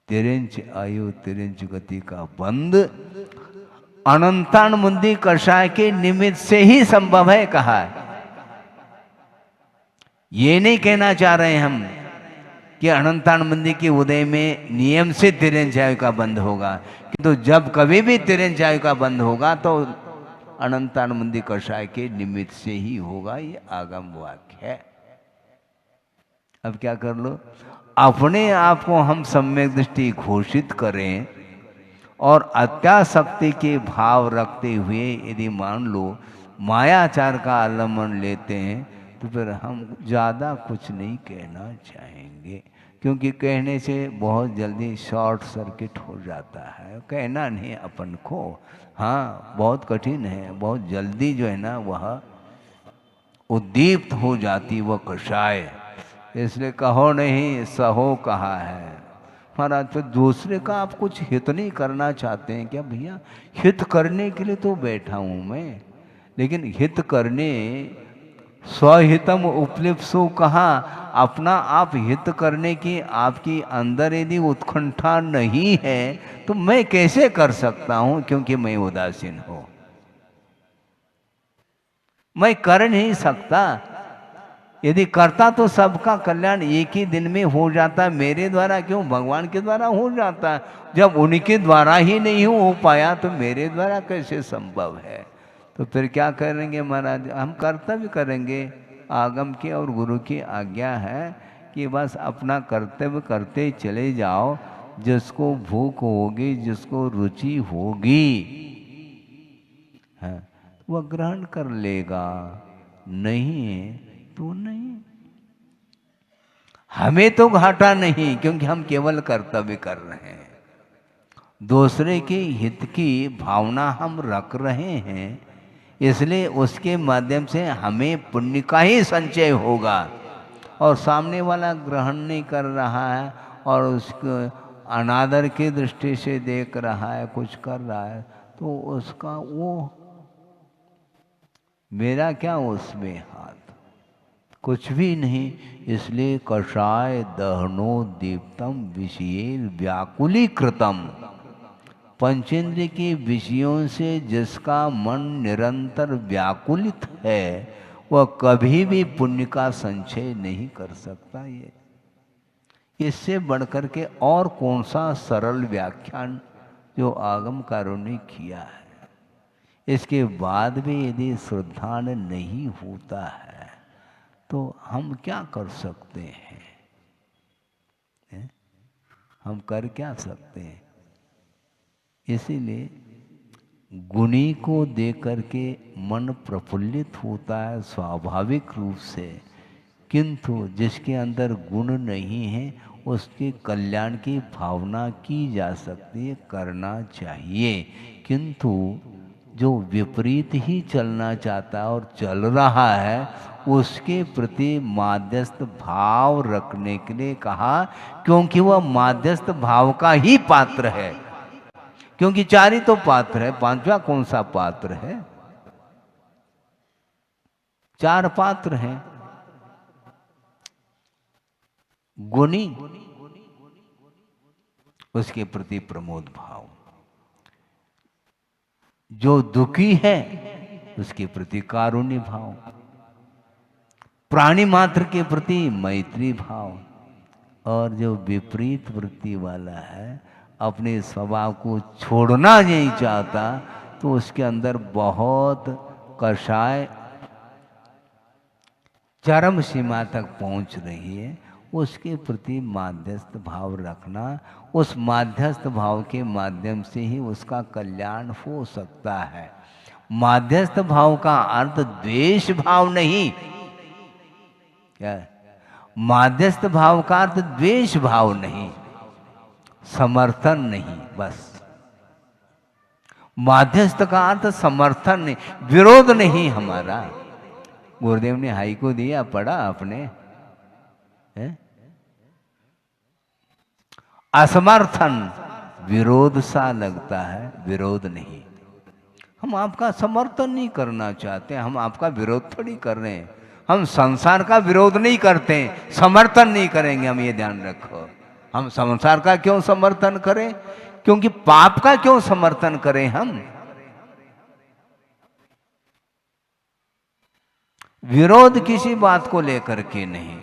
तिर्यंच आयु तिर्यंच गति का बंद अनंतान मुंदी कषाय के निमित्त से ही संभव है, कहा है। ये नहीं कहना चाह रहे हम कि अनंतान मंदी के उदय में नियम से तिर्यंच आयु का बंद होगा, किंतु जब कभी भी तिर्यंच आयु का बंद होगा तो अनंतान मंदी कषाय के निमित्त से ही होगा। ये आगम वाक्य है। अब क्या कर लो, अपने आप को हम सम्यक दृष्टि घोषित करें और अत्यासक्ति के भाव रखते हुए यदि मान लो मायाचार का आलम्बन लेते हैं, तो फिर हम ज़्यादा कुछ नहीं कहना चाहेंगे, क्योंकि कहने से बहुत जल्दी शॉर्ट सर्किट हो जाता है। कहना नहीं अपन को, हाँ बहुत कठिन है, बहुत जल्दी जो है ना वह उद्दीप्त हो जाती वह कषाय। इसलिए कहो नहीं सहो कहा है महाराज। तो दूसरे का आप कुछ हित नहीं करना चाहते हैं क्या? भैया हित करने के लिए तो बैठा हूँ मैं, लेकिन हित करने स्वहितम उपलिप्सु कहा, अपना आप हित करने की आपकी अंदर यदि उत्कंठा नहीं है तो मैं कैसे कर सकता हूं? क्योंकि मैं उदासीन हूं, मैं कर नहीं सकता। यदि करता तो सबका कल्याण एक ही दिन में हो जाता। मेरे द्वारा क्यों, भगवान के द्वारा हो जाता है। जब उनके द्वारा ही नहीं हो पाया तो मेरे द्वारा कैसे संभव है? तो फिर क्या करेंगे महाराज? हम कर्तव्य करेंगे। आगम की और गुरु की आज्ञा है कि बस अपना कर्तव्य करते चले जाओ। जिसको भूख होगी, जिसको रुचि होगी, है वह ग्रहण कर लेगा, नहीं है तो नहीं। हमें तो घाटा नहीं, क्योंकि हम केवल कर्तव्य कर रहे हैं। दूसरे के हित की भावना हम रख रहे हैं, इसलिए उसके माध्यम से हमें पुण्य का ही संचय होगा। और सामने वाला ग्रहण नहीं कर रहा है और उसको अनादर की दृष्टि से देख रहा है, कुछ कर रहा है, तो उसका वो, मेरा क्या उसमें हाथ? कुछ भी नहीं। इसलिए कषाय दहनो दीप्तम विषयेर व्याकुलीकृतम। पंचेंद्रिय के विषयों से जिसका मन निरंतर व्याकुलित है, वह कभी भी पुण्य का संचय नहीं कर सकता। ये इससे बढ़कर के और कौन सा सरल व्याख्यान जो आगमकारों ने किया है। इसके बाद भी यदि श्रद्धान नहीं होता है तो हम क्या कर सकते हैं? हम कर क्या सकते हैं? इसीलिए गुणी को देख करके मन प्रफुल्लित होता है स्वाभाविक रूप से, किंतु जिसके अंदर गुण नहीं है उसके कल्याण की भावना की जा सकती है, करना चाहिए। किंतु जो विपरीत ही चलना चाहता है और चल रहा है, उसके प्रति माध्यस्थ भाव रखने के लिए कहा, क्योंकि वह माध्यस्थ भाव का ही पात्र है। क्योंकि चार ही तो पात्र है, पांचवा कौन सा पात्र है? चार पात्र हैं। गुणी, उसके प्रति प्रमोद भाव। जो दुखी है उसके प्रति कारुण्य भाव। प्राणी मात्र के प्रति मैत्री भाव। और जो विपरीत वृत्ति वाला है, अपने स्वभाव को छोड़ना नहीं चाहता, तो उसके अंदर बहुत कषाय चरम सीमा तक पहुंच रही है। उसके प्रति माध्यस्थ भाव रखना, उस माध्यस्थ भाव के माध्यम से ही उसका कल्याण हो सकता है। माध्यस्थ भाव का अर्थ द्वेष भाव नहीं। क्या? माध्यस्थ भाव का अर्थ द्वेष भाव नहीं, समर्थन नहीं। बस माध्यस्थ का अर्थ समर्थन नहीं, विरोध नहीं। हमारा गुरुदेव ने हाई को दिया, पढ़ा आपने? असमर्थन विरोध सा लगता है, विरोध नहीं। हम आपका समर्थन नहीं करना चाहते, हम आपका विरोध थोड़ी कर रहे हैं। हम संसार का विरोध नहीं करते, समर्थन नहीं करेंगे। हम ये ध्यान रखो, हम संसार का क्यों समर्थन करें? क्योंकि पाप का क्यों समर्थन करें हम? विरोध किसी बात को लेकर के नहीं,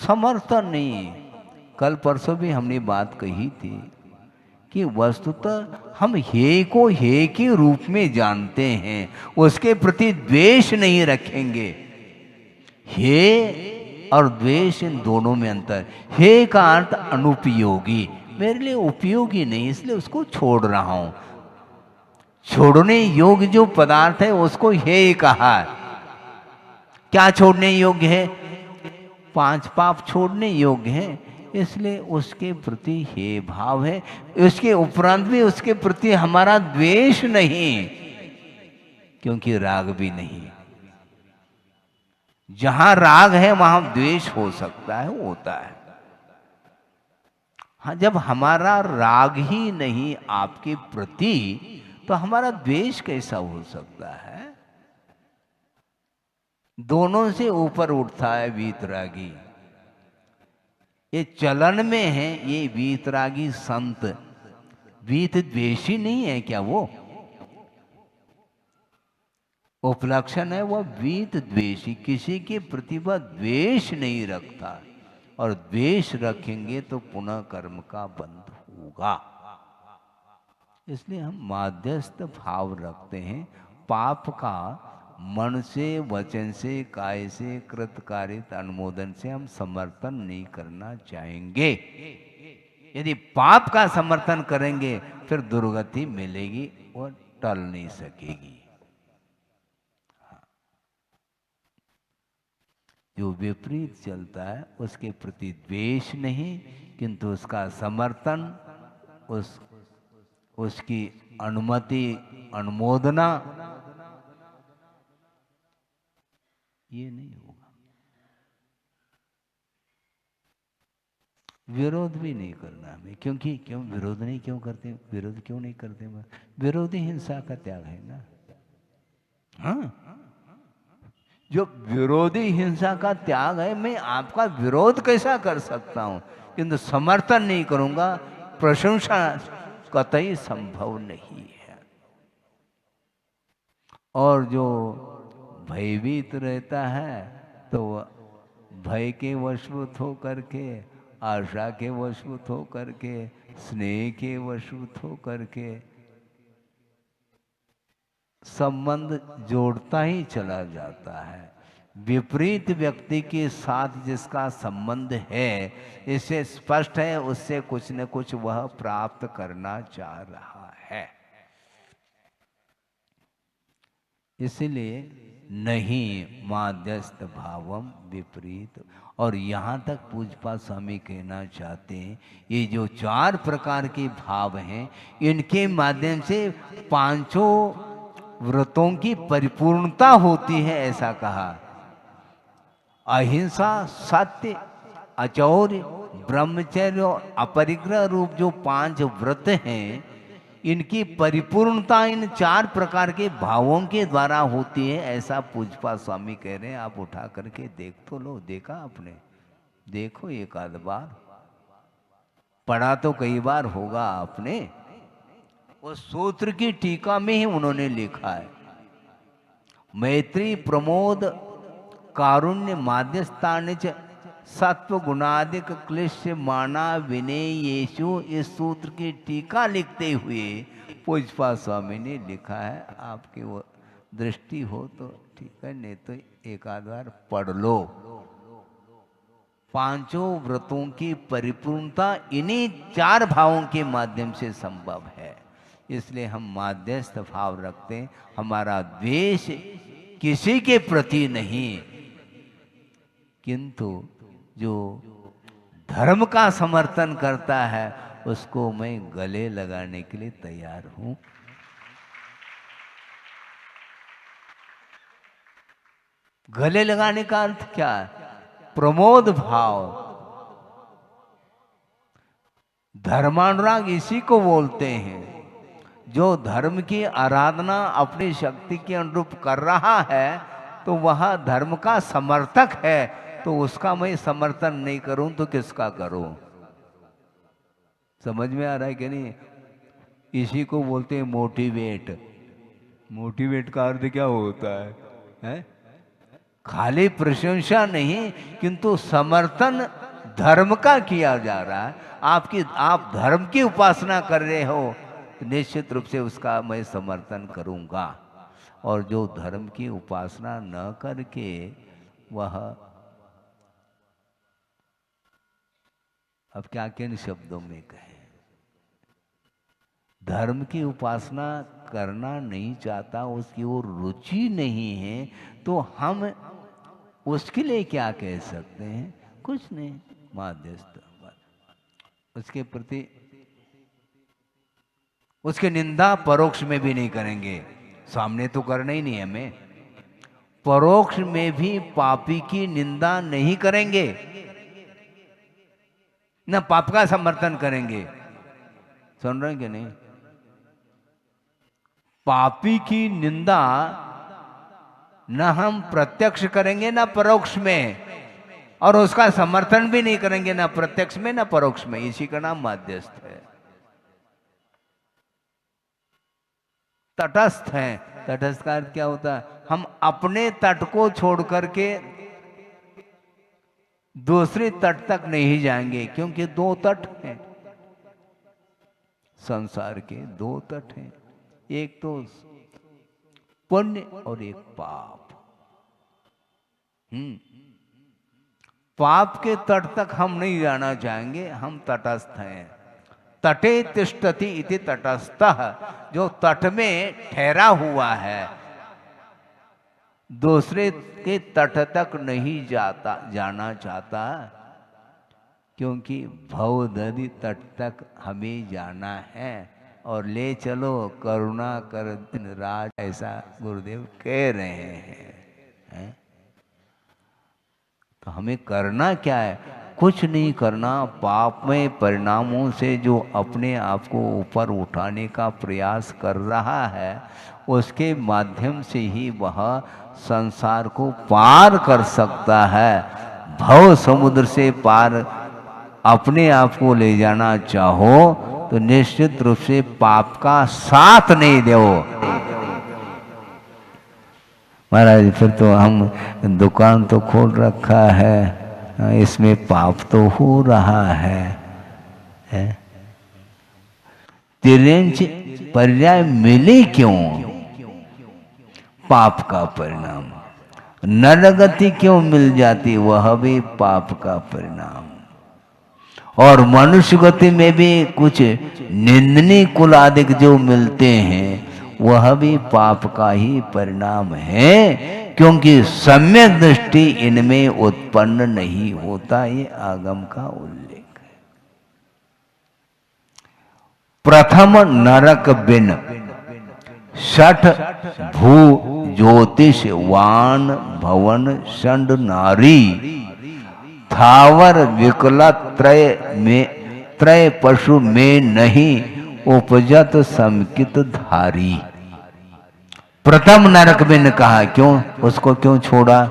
समर्थन नहीं। कल परसों भी हमने बात कही थी कि वस्तुतः हम हे को हे के रूप में जानते हैं, उसके प्रति द्वेष नहीं रखेंगे। हे और द्वेष, इन दोनों में अंतर। हे का अर्थ अनुपयोगी, मेरे लिए उपयोगी नहीं, इसलिए उसको छोड़ रहा हूं। छोड़ने योग्य जो पदार्थ है उसको हे कहा। क्या छोड़ने योग्य है? 5 पाप छोड़ने योग्य है, इसलिए उसके प्रति हे भाव है। उसके उपरांत भी उसके प्रति हमारा द्वेष नहीं, क्योंकि राग भी नहीं। जहां राग है वहां द्वेष हो सकता है, होता है। हाँ, जब हमारा राग ही नहीं आपके प्रति, तो हमारा द्वेष कैसा हो सकता है? दोनों से ऊपर उठता है वीतरागी। ये चलन में है, ये वीतरागी संत वीत द्वेषी नहीं है क्या? वो उपलक्षण है, वह वीत द्वेषी, किसी के प्रति वह द्वेष नहीं रखता। और द्वेष रखेंगे तो पुनः कर्म का बंध होगा। इसलिए हम माध्यस्थ भाव रखते हैं, पाप का मन से, वचन से, काय से, कृतकारित अनुमोदन से हम समर्थन नहीं करना चाहेंगे। यदि पाप का समर्थन करेंगे फिर दुर्गति मिलेगी और टल नहीं सकेगी। जो विपरीत चलता है उसके प्रति द्वेष नहीं, किंतु उसका समर्थन, उसकी अनुमति, अनुमोदना, ये नहीं होगा। विरोध भी नहीं करना हमें, क्योंकि क्यों विरोध नहीं क्यों करते, विरोध क्यों नहीं करते? विरोधी हिंसा का त्याग है ना। हाँ, जो विरोधी हिंसा का त्याग है, मैं आपका विरोध कैसा कर सकता हूं, किंतु समर्थन नहीं करूंगा, प्रशंसा कतई संभव नहीं है। और जो भयभीत रहता है तो भय के वशीभूत हो करके, आशा के वशीभूत हो करके, स्नेह के वशीभूत हो करके संबंध जोड़ता ही चला जाता है। विपरीत व्यक्ति के साथ जिसका संबंध है, इससे स्पष्ट है उससे कुछ न कुछ वह प्राप्त करना चाह रहा है। इसलिए नहीं माध्यस्थ भावम विपरीत। और यहाँ तक पूज्यपाद स्वामी कहना चाहते हैं, ये जो 4 प्रकार के भाव हैं, इनके माध्यम से 5 व्रतों की परिपूर्णता होती है, ऐसा कहा। अहिंसा, सत्य, अचौर्य, ब्रह्मचर्य और अपरिग्रह रूप जो 5 व्रत हैं, इनकी परिपूर्णता इन 4 प्रकार के भावों के द्वारा होती है, ऐसा पूज्यपाद स्वामी कह रहे हैं। आप उठा करके देख तो लो। देखा आपने? देखो एक आध बार, पढ़ा तो कई बार होगा आपने। उस सूत्र की टीका में ही उन्होंने लिखा है, मैत्री प्रमोद कारुण्य माध्यस्थानिच सत्व गुणादिक क्लिश्य माना विनेयेषु। इस सूत्र की टीका लिखते हुए पूज्यपाद स्वामी ने लिखा है। आपकी वो दृष्टि हो तो ठीक है, नहीं तो एक आध बार पढ़ लो। 5 व्रतों की परिपूर्णता इन्हीं 4 भावों के माध्यम से संभव है। इसलिए हम माध्यस्थ भाव रखते हैं। हमारा द्वेष किसी के प्रति नहीं, किंतु जो धर्म का समर्थन करता है उसको मैं गले लगाने के लिए तैयार हूं। गले लगाने का अर्थ क्या है? प्रमोद भाव, धर्मानुराग इसी को बोलते हैं। जो धर्म की आराधना अपनी शक्ति के अनुरूप कर रहा है तो वह धर्म का समर्थक है। तो उसका मैं समर्थन नहीं करूं तो किसका करूं? समझ में आ रहा है कि नहीं? इसी को बोलते हैं मोटिवेट। मोटिवेट का अर्थ क्या होता है? खाली प्रशंसा नहीं, किंतु समर्थन धर्म का किया जा रहा है। आप धर्म की उपासना कर रहे हो तो निश्चित रूप से उसका मैं समर्थन करूंगा। और जो धर्म की उपासना न करके वह, अब क्या किन शब्दों में कहें, धर्म की उपासना करना नहीं चाहता, उसकी ओर रुचि नहीं है, तो हम उसके लिए क्या कह सकते हैं? कुछ नहीं। माध्यस्थ उसके प्रति, उसकी निंदा परोक्ष में भी नहीं करेंगे। सामने तो करना ही नहीं हमें, परोक्ष में भी पापी की निंदा नहीं करेंगे, न पाप का समर्थन करेंगे। सुन रहे हैं कि नहीं? पापी की निंदा न हम प्रत्यक्ष करेंगे न परोक्ष में, और उसका समर्थन भी नहीं करेंगे, न प्रत्यक्ष में न परोक्ष में। इसी का नाम माध्यस्थ है। तटस्थ है। तटस्थ का अर्थ क्या होता है? हम अपने तट को छोड़ करके दूसरे तट तक नहीं जाएंगे, क्योंकि 2 तट हैं संसार के। 2 तट हैं। एक तो पुण्य और एक पाप। पाप के तट तक हम नहीं जाना चाहेंगे, हम तटस्थ हैं। तटे तिष्ठति इति तटस्थः, जो तट में ठहरा हुआ है, दूसरे के तट तक नहीं जाना चाहता, क्योंकि भवदधि तट तक हमें जाना है। और ले चलो करुणा कर दिन राज, ऐसा गुरुदेव कह रहे हैं। तो हमें करना क्या है? कुछ नहीं करना। पापमय परिणामों से जो अपने आप को ऊपर उठाने का प्रयास कर रहा है, उसके माध्यम से ही वह संसार को पार कर सकता है। भव समुद्र से पार अपने आप को ले जाना चाहो तो निश्चित रूप से पाप का साथ नहीं दो। महाराज फिर तो हम दुकान तो खोल रखा है, इसमें पाप तो हो रहा है? तिर्यंच पर्याय मिले क्यों? पाप का परिणाम। नरगति क्यों मिल जाती? वह भी पाप का परिणाम। और मनुष्य गति में भी कुछ निंदनीय कुल आदि जो मिलते हैं, वह भी पाप का ही परिणाम है, क्योंकि सम्यक दृष्टि इनमें उत्पन्न नहीं होता। ये आगम का उल्लेख है। प्रथम नरक बिन षठ भू ज्योतिष वान भवन षंड नारी थावर विकल त्रय पशु में नहीं उपजत समकित धारी। प्रथम नरक बिन कहा, क्यों? उसको क्यों छोड़ा?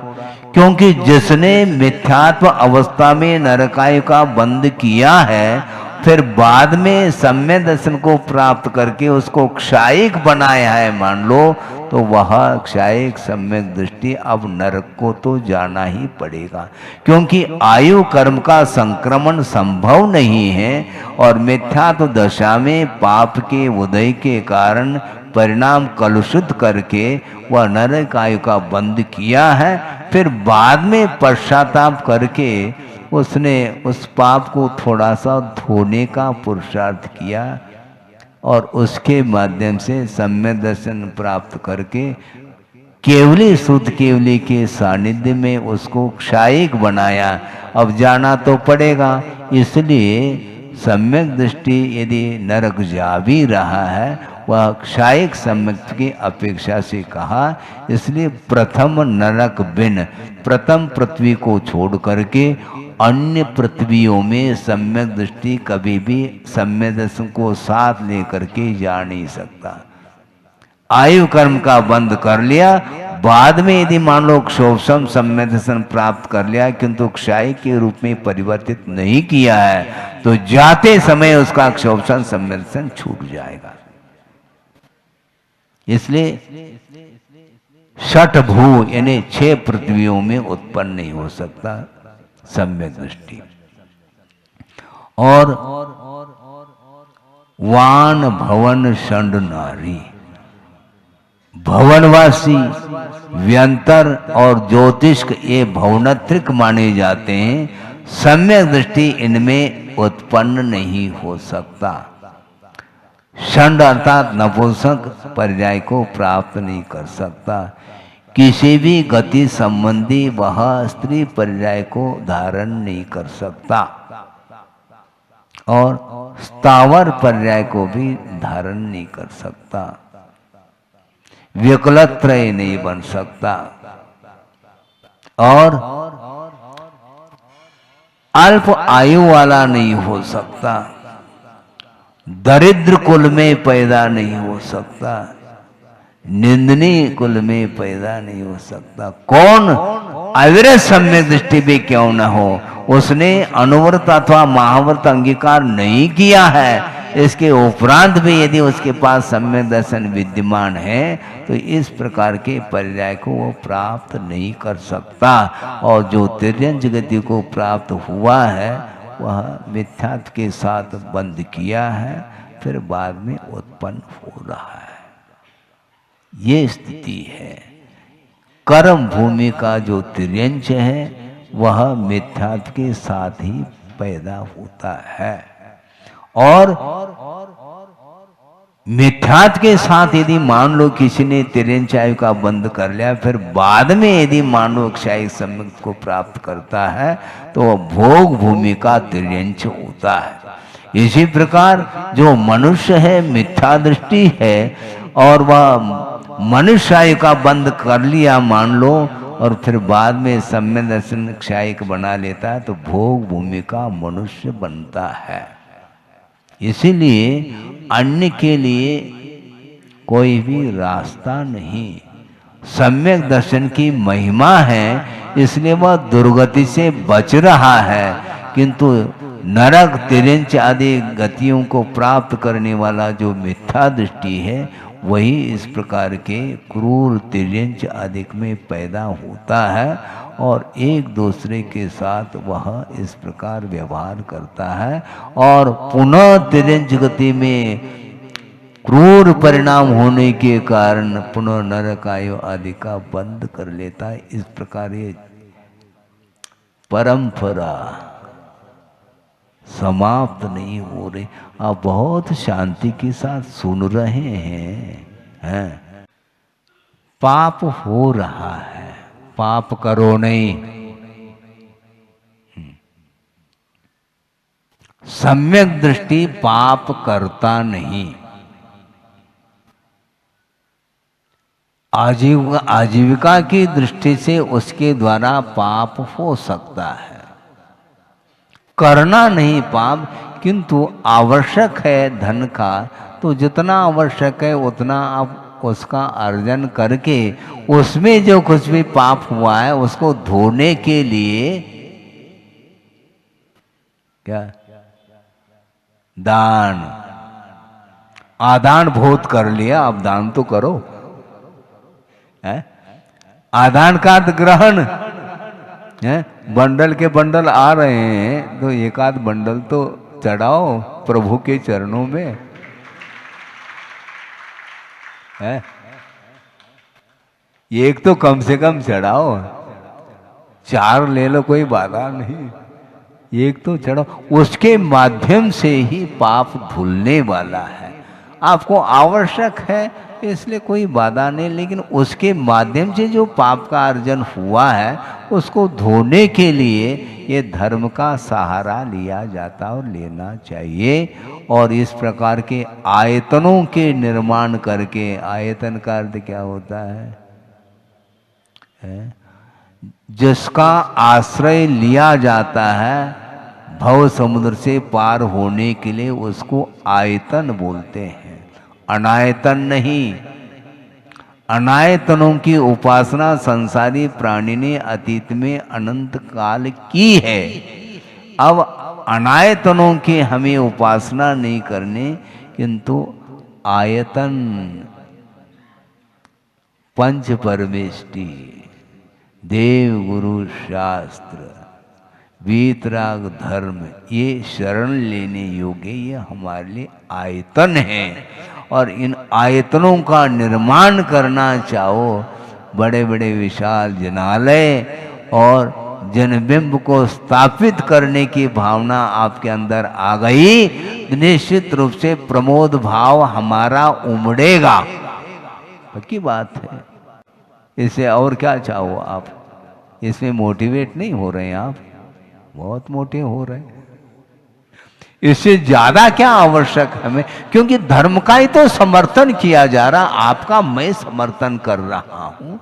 क्योंकि जिसने मिथ्यात्व अवस्था में नरकायु का बंद किया है, फिर बाद में सम्य दर्शन को प्राप्त करके उसको क्षायिक बनाया है, मान लो, तो वह क्षायिक सम्यक दृष्टि अब नरक को तो जाना ही पड़ेगा, क्योंकि आयु कर्म का संक्रमण संभव नहीं है। और मिथ्यात्व दशा में पाप के उदय के कारण परिणाम कलुषित करके वह नरक आयु का बंद किया है, फिर बाद में पश्चाताप करके उसने उस पाप को थोड़ा सा धोने का पुरुषार्थ किया और उसके माध्यम से सम्यक दर्शन प्राप्त करके केवली शुद्ध केवली के सानिध्य में उसको क्षायिक बनाया। अब जाना तो पड़ेगा, इसलिए सम्यक दृष्टि यदि नरक जा भी रहा है, वह क्षायिक सम्यक की अपेक्षा से कहा। इसलिए प्रथम नरक बिन, प्रथम पृथ्वी को छोड़ करके अन्य पृथ्वियों में सम्यक दृष्टि कभी भी सम्यक दर्शन को साथ लेकर के जा नहीं सकता। आयु कर्म का बंद कर लिया, बाद में यदि मान लो क्षोभम सम्यक दर्शन प्राप्त कर लिया, किंतु क्षायी के रूप में परिवर्तित नहीं किया है, तो जाते समय उसका क्षोभम सम्यक दर्शन छूट जाएगा। इसलिए षठ भू यानी 6 पृथ्वियों में उत्पन्न नहीं हो सकता सम्यक दृष्टि। और वान भवन षंड नारी, भवनवासी, व्यंतर और ज्योतिष ये भवनत्रिक माने जाते हैं। सम्यक दृष्टि इनमें उत्पन्न नहीं हो सकता। षंड अर्थात नपुंसक पर्याय को प्राप्त नहीं कर सकता। किसी भी गति संबंधी वह स्त्री पर्याय को धारण नहीं कर सकता और स्थावर पर्याय को भी धारण नहीं कर सकता। विकलत्रय नहीं बन सकता और अल्प आयु वाला नहीं हो सकता। दरिद्र कुल में पैदा नहीं हो सकता, निंदनीय कुल में पैदा नहीं हो सकता। कौन? अविरत सम्यक दृष्टि भी क्यों न हो, उसने अनुव्रत अथवा महाव्रत अंगीकार नहीं किया है, इसके उपरांत भी यदि उसके पास सम्यक दर्शन विद्यमान है, तो इस प्रकार के पर्याय को वो प्राप्त नहीं कर सकता। और जो तिर्यंच गति को प्राप्त हुआ है, वह मिथ्यात्व के साथ बंद किया है, फिर बाद में उत्पन्न हो रहा है। ये स्थिति है। कर्म भूमि का जो तिर्यंच है वह मिथ्यात्व के साथ ही पैदा होता है। और मिथ्यात्व के साथ यदि मान लो किसी ने तिर्यंच आयु का बंद कर लिया, फिर बाद में यदि मान लो क्षायिक सम्यक को प्राप्त करता है तो वह भोग भूमि का तिर्यंच होता है। इसी प्रकार जो मनुष्य है मिथ्या दृष्टि है और वह मनुष्य आयु का बंद कर लिया मान लो, और फिर बाद में सम्य दर्शन क्षायिक बना लेता है तो भोग भूमि का मनुष्य बनता है। इसीलिए अन्य के लिए कोई भी रास्ता नहीं। सम्यक दर्शन की महिमा है इसलिए वह दुर्गति से बच रहा है, किंतु नरक तिर्यंच आदि गतियों को प्राप्त करने वाला जो मिथ्या दृष्टि है वही इस प्रकार के क्रूर तिर्यंच आदि में पैदा होता है और एक दूसरे के साथ वह इस प्रकार व्यवहार करता है और पुनः तिर्यंच गति में क्रूर परिणाम होने के कारण पुनः नरक आयु आदि का बंद कर लेता है। इस प्रकार ये परंपरा समाप्त नहीं हो रही। आप बहुत शांति के साथ सुन रहे हैं। पाप हो रहा है, पाप करो नहीं। सम्यक दृष्टि पाप करता नहीं। आजीविका की दृष्टि से उसके द्वारा पाप हो सकता है, करना नहीं पाप, किंतु आवश्यक है धन का तो जितना आवश्यक है उतना आप उसका अर्जन करके उसमें जो कुछ भी पाप हुआ है उसको धोने के लिए क्या दान, आदान भोत कर लिया, अब दान तो करो। आदान का ग्रहण है। बंडल के बंडल आ रहे हैं तो एक आध बंडल तो चढ़ाओ प्रभु के चरणों में है। एक तो कम से कम चढ़ाओ, 4 ले लो कोई बाधा नहीं, एक तो चढ़ाओ। उसके माध्यम से ही पाप धुलने वाला है। आपको आवश्यक है इसलिए कोई बाधा नहीं, लेकिन उसके माध्यम से जो पाप का अर्जन हुआ है उसको धोने के लिए ये धर्म का सहारा लिया जाता और लेना चाहिए। और इस प्रकार के आयतनों के निर्माण करके, आयतन का अर्थ क्या होता है? जिसका आश्रय लिया जाता है भव समुद्र से पार होने के लिए उसको आयतन बोलते हैं, अनायतन नहीं। अनायतनों की उपासना संसारी प्राणी ने अतीत में अनंत काल की है। अब अनायतनों की हमें उपासना नहीं करने, किंतु आयतन पंच परमेष्टि देव गुरु शास्त्र वीतराग धर्म ये शरण लेने योग्य ये हमारे लिए आयतन है। और इन आयतनों का निर्माण करना चाहो, बड़े बड़े विशाल जनालय और जनबिंब को स्थापित करने की भावना आपके अंदर आ गई, निश्चित रूप से प्रमोद भाव हमारा उमड़ेगा। पक्की बात है। इससे और क्या चाहो आप? इसमें मोटिवेट नहीं हो रहे हैं आप, बहुत मोटे हो रहे हैं। इससे ज्यादा क्या आवश्यक है हमें? क्योंकि धर्म का ही तो समर्थन किया जा रहा, आपका मैं समर्थन कर रहा हूं,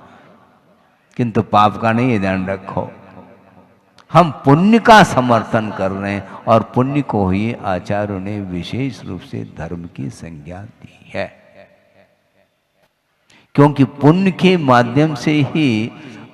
किंतु पाप का नहीं, ध्यान रखो। हम पुण्य का समर्थन कर रहे हैं और पुण्य को ही आचार्यों ने विशेष रूप से धर्म की संज्ञा दी है। क्योंकि पुण्य के माध्यम से ही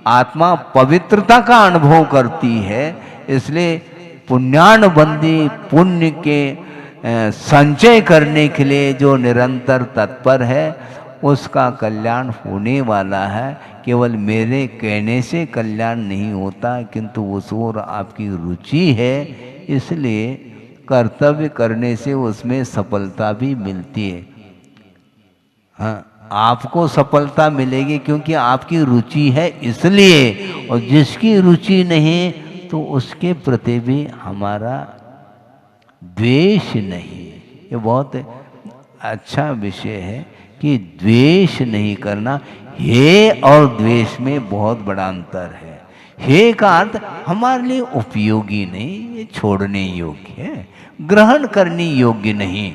आत्मा पवित्रता का अनुभव करती है, इसलिए पुण्यानुबंधी पुण्य के संचय करने के लिए जो निरंतर तत्पर है उसका कल्याण होने वाला है। केवल मेरे कहने से कल्याण नहीं होता, किंतु उस ओर आपकी रुचि है, इसलिए कर्तव्य करने से उसमें सफलता भी मिलती है। हाँ, आपको सफलता मिलेगी क्योंकि आपकी रुचि है इसलिए, और जिसकी रुचि नहीं तो उसके प्रति भी हमारा द्वेष नहीं। ये बहुत अच्छा विषय है कि द्वेष नहीं करना। हे और द्वेष में बहुत बड़ा अंतर है। हे का अर्थ हमारे लिए उपयोगी नहीं, ये छोड़ने योग्य है, ग्रहण करने योग्य नहीं।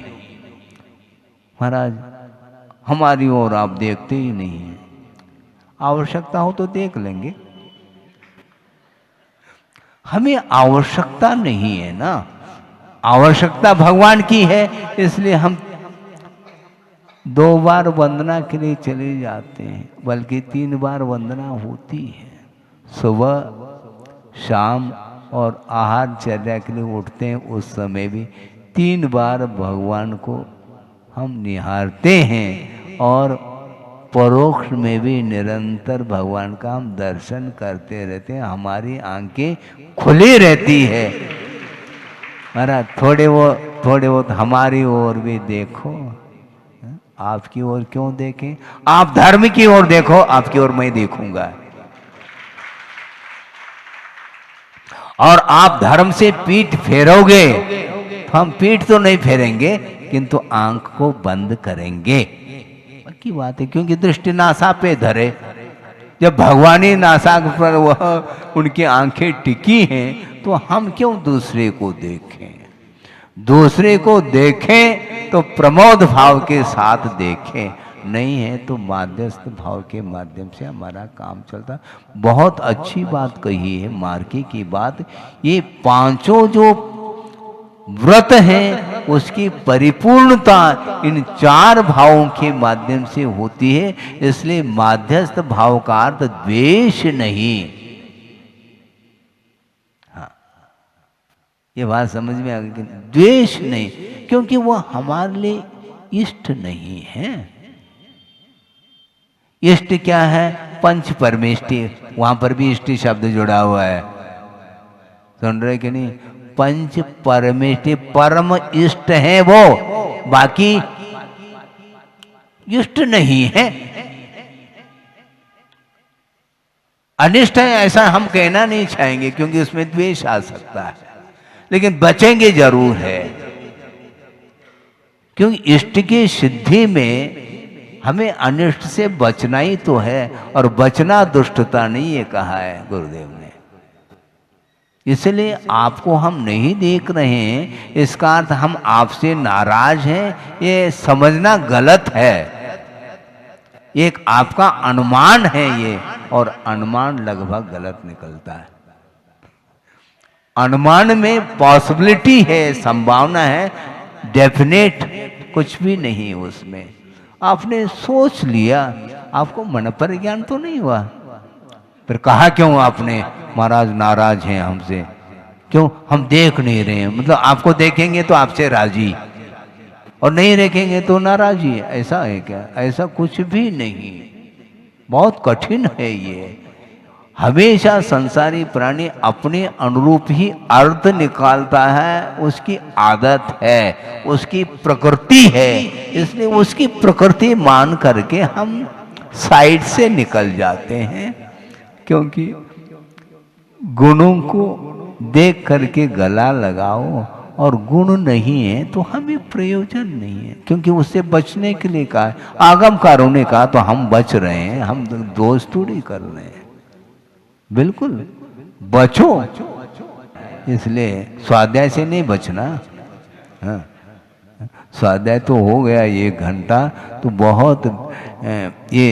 महाराज हमारी ओर आप देखते ही नहीं हैं, आवश्यकता हो तो देख लेंगे, हमें आवश्यकता नहीं है ना। आवश्यकता भगवान की है, इसलिए हम 2 बार वंदना के लिए चले जाते हैं, बल्कि 3 बार वंदना होती है। सुबह, शाम और आहार चर्या के लिए उठते हैं, उस समय भी 3 बार भगवान को हम निहारते हैं, और परोक्ष में भी निरंतर भगवान का हम दर्शन करते रहते हैं। हमारी आंखें खुली रहती है। महाराज थोड़े बहुत हमारी ओर भी देखो। आपकी ओर क्यों देखें? आप धर्म की ओर देखो, आपकी ओर मैं देखूंगा। और आप धर्म से पीठ फेरोगे तो हम पीठ तो नहीं फेरेंगे, किंतु आंख को बंद करेंगे। की बात है, क्योंकि दृष्टि नासा पे धरे। जब भगवानी नासा पर वह उनकी आंखें टिकी हैं, तो हम क्यों दूसरे को देखें? दूसरे को देखें तो प्रमोद भाव के साथ देखें, नहीं है तो माध्यस्थ भाव के माध्यम से हमारा काम चलता। बहुत अच्छी बात कही है मार्की की बात। ये 5 जो व्रत है उसकी परिपूर्णता इन 4 भावों के माध्यम से होती है। इसलिए माध्यस्थ भाव का अर्थ द्वेष नहीं। हाँ, ये बात समझ में आ गई। द्वेष नहीं, क्योंकि वो हमारे लिए इष्ट नहीं है। इष्ट क्या है? पंच परमेष्टि। वहां पर भी इष्टि शब्द जुड़ा हुआ है, सुन रहे कि नहीं? पंच परमेष्टि, परम इष्ट है वो, बाकी इष्ट नहीं है, अनिष्ट है ऐसा हम कहना नहीं चाहेंगे, क्योंकि उसमें द्वेष आ सकता है। लेकिन बचेंगे जरूर है, क्योंकि इष्ट की सिद्धि में हमें अनिष्ट से बचना ही तो है, और बचना दुष्टता नहीं, ये कहा है गुरुदेव ने। इसलिए आपको हम नहीं देख रहे हैं, इसका अर्थ हम आपसे नाराज हैं, ये समझना गलत है। एक आपका अनुमान है ये, और अनुमान लगभग गलत निकलता है। अनुमान में पॉसिबिलिटी है, संभावना है, डेफिनेट कुछ भी नहीं उसमें। आपने सोच लिया, आपको मन पर ज्ञान तो नहीं हुआ, फिर कहा क्यों आपने महाराज नाराज हैं हमसे? क्यों? हम देख नहीं रहे हैं, मतलब आपको देखेंगे तो आपसे राजी, और नहीं देखेंगे तो नाराजी। ऐसा है क्या? ऐसा कुछ भी नहीं। बहुत कठिन है ये। हमेशा संसारी प्राणी अपने अनुरूप ही अर्थ निकालता है, उसकी आदत है, उसकी प्रकृति है। इसलिए उसकी प्रकृति मान करके हम साइड से निकल जाते हैं, क्योंकि गुणों को देख करके गला लगाओ और गुण नहीं है तो हमें प्रयोजन नहीं है, क्योंकि उससे बचने के लिए कहा है। आगमकारों ने कहा तो हम बच रहे हैं, हम दोष थोड़ी कर रहे हैं। बिल्कुल बचो, इसलिए स्वाध्याय से नहीं बचना। हाँ, स्वाध्याय तो हो गया 1 घंटा, तो बहुत ये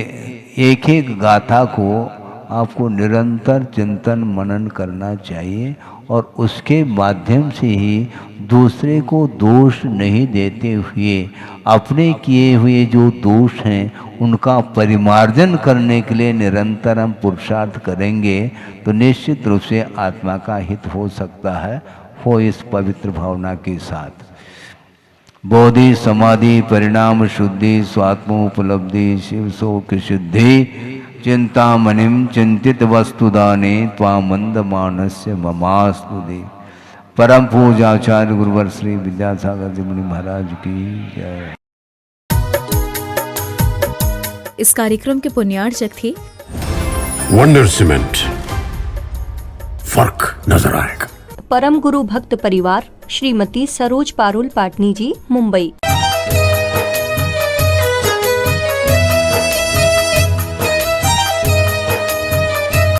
एक गाथा को आपको निरंतर चिंतन मनन करना चाहिए, और उसके माध्यम से ही दूसरे को दोष नहीं देते हुए अपने किए हुए जो दोष हैं उनका परिमार्जन करने के लिए निरंतर हम पुरुषार्थ करेंगे, तो निश्चित रूप से आत्मा का हित हो सकता है, हो इस पवित्र भावना के साथ। बोधि समाधि परिणाम शुद्धि स्वात्मोपलब्धि शिव शोक शुद्धि चिंतामणिम चिंतित वस्तुदाने त्वामंद मानस्य ममास्तुति। परम पूजाचार्य गुरुवर श्री विद्यासागर जी मुनि महाराज की जय। इस कार्यक्रम के पुण्यार्चक थे वंडर सीमेंट, फर्क नजर आएगा। परम गुरु भक्त परिवार श्रीमती सरोज पारुल पाटनी जी, मुंबई।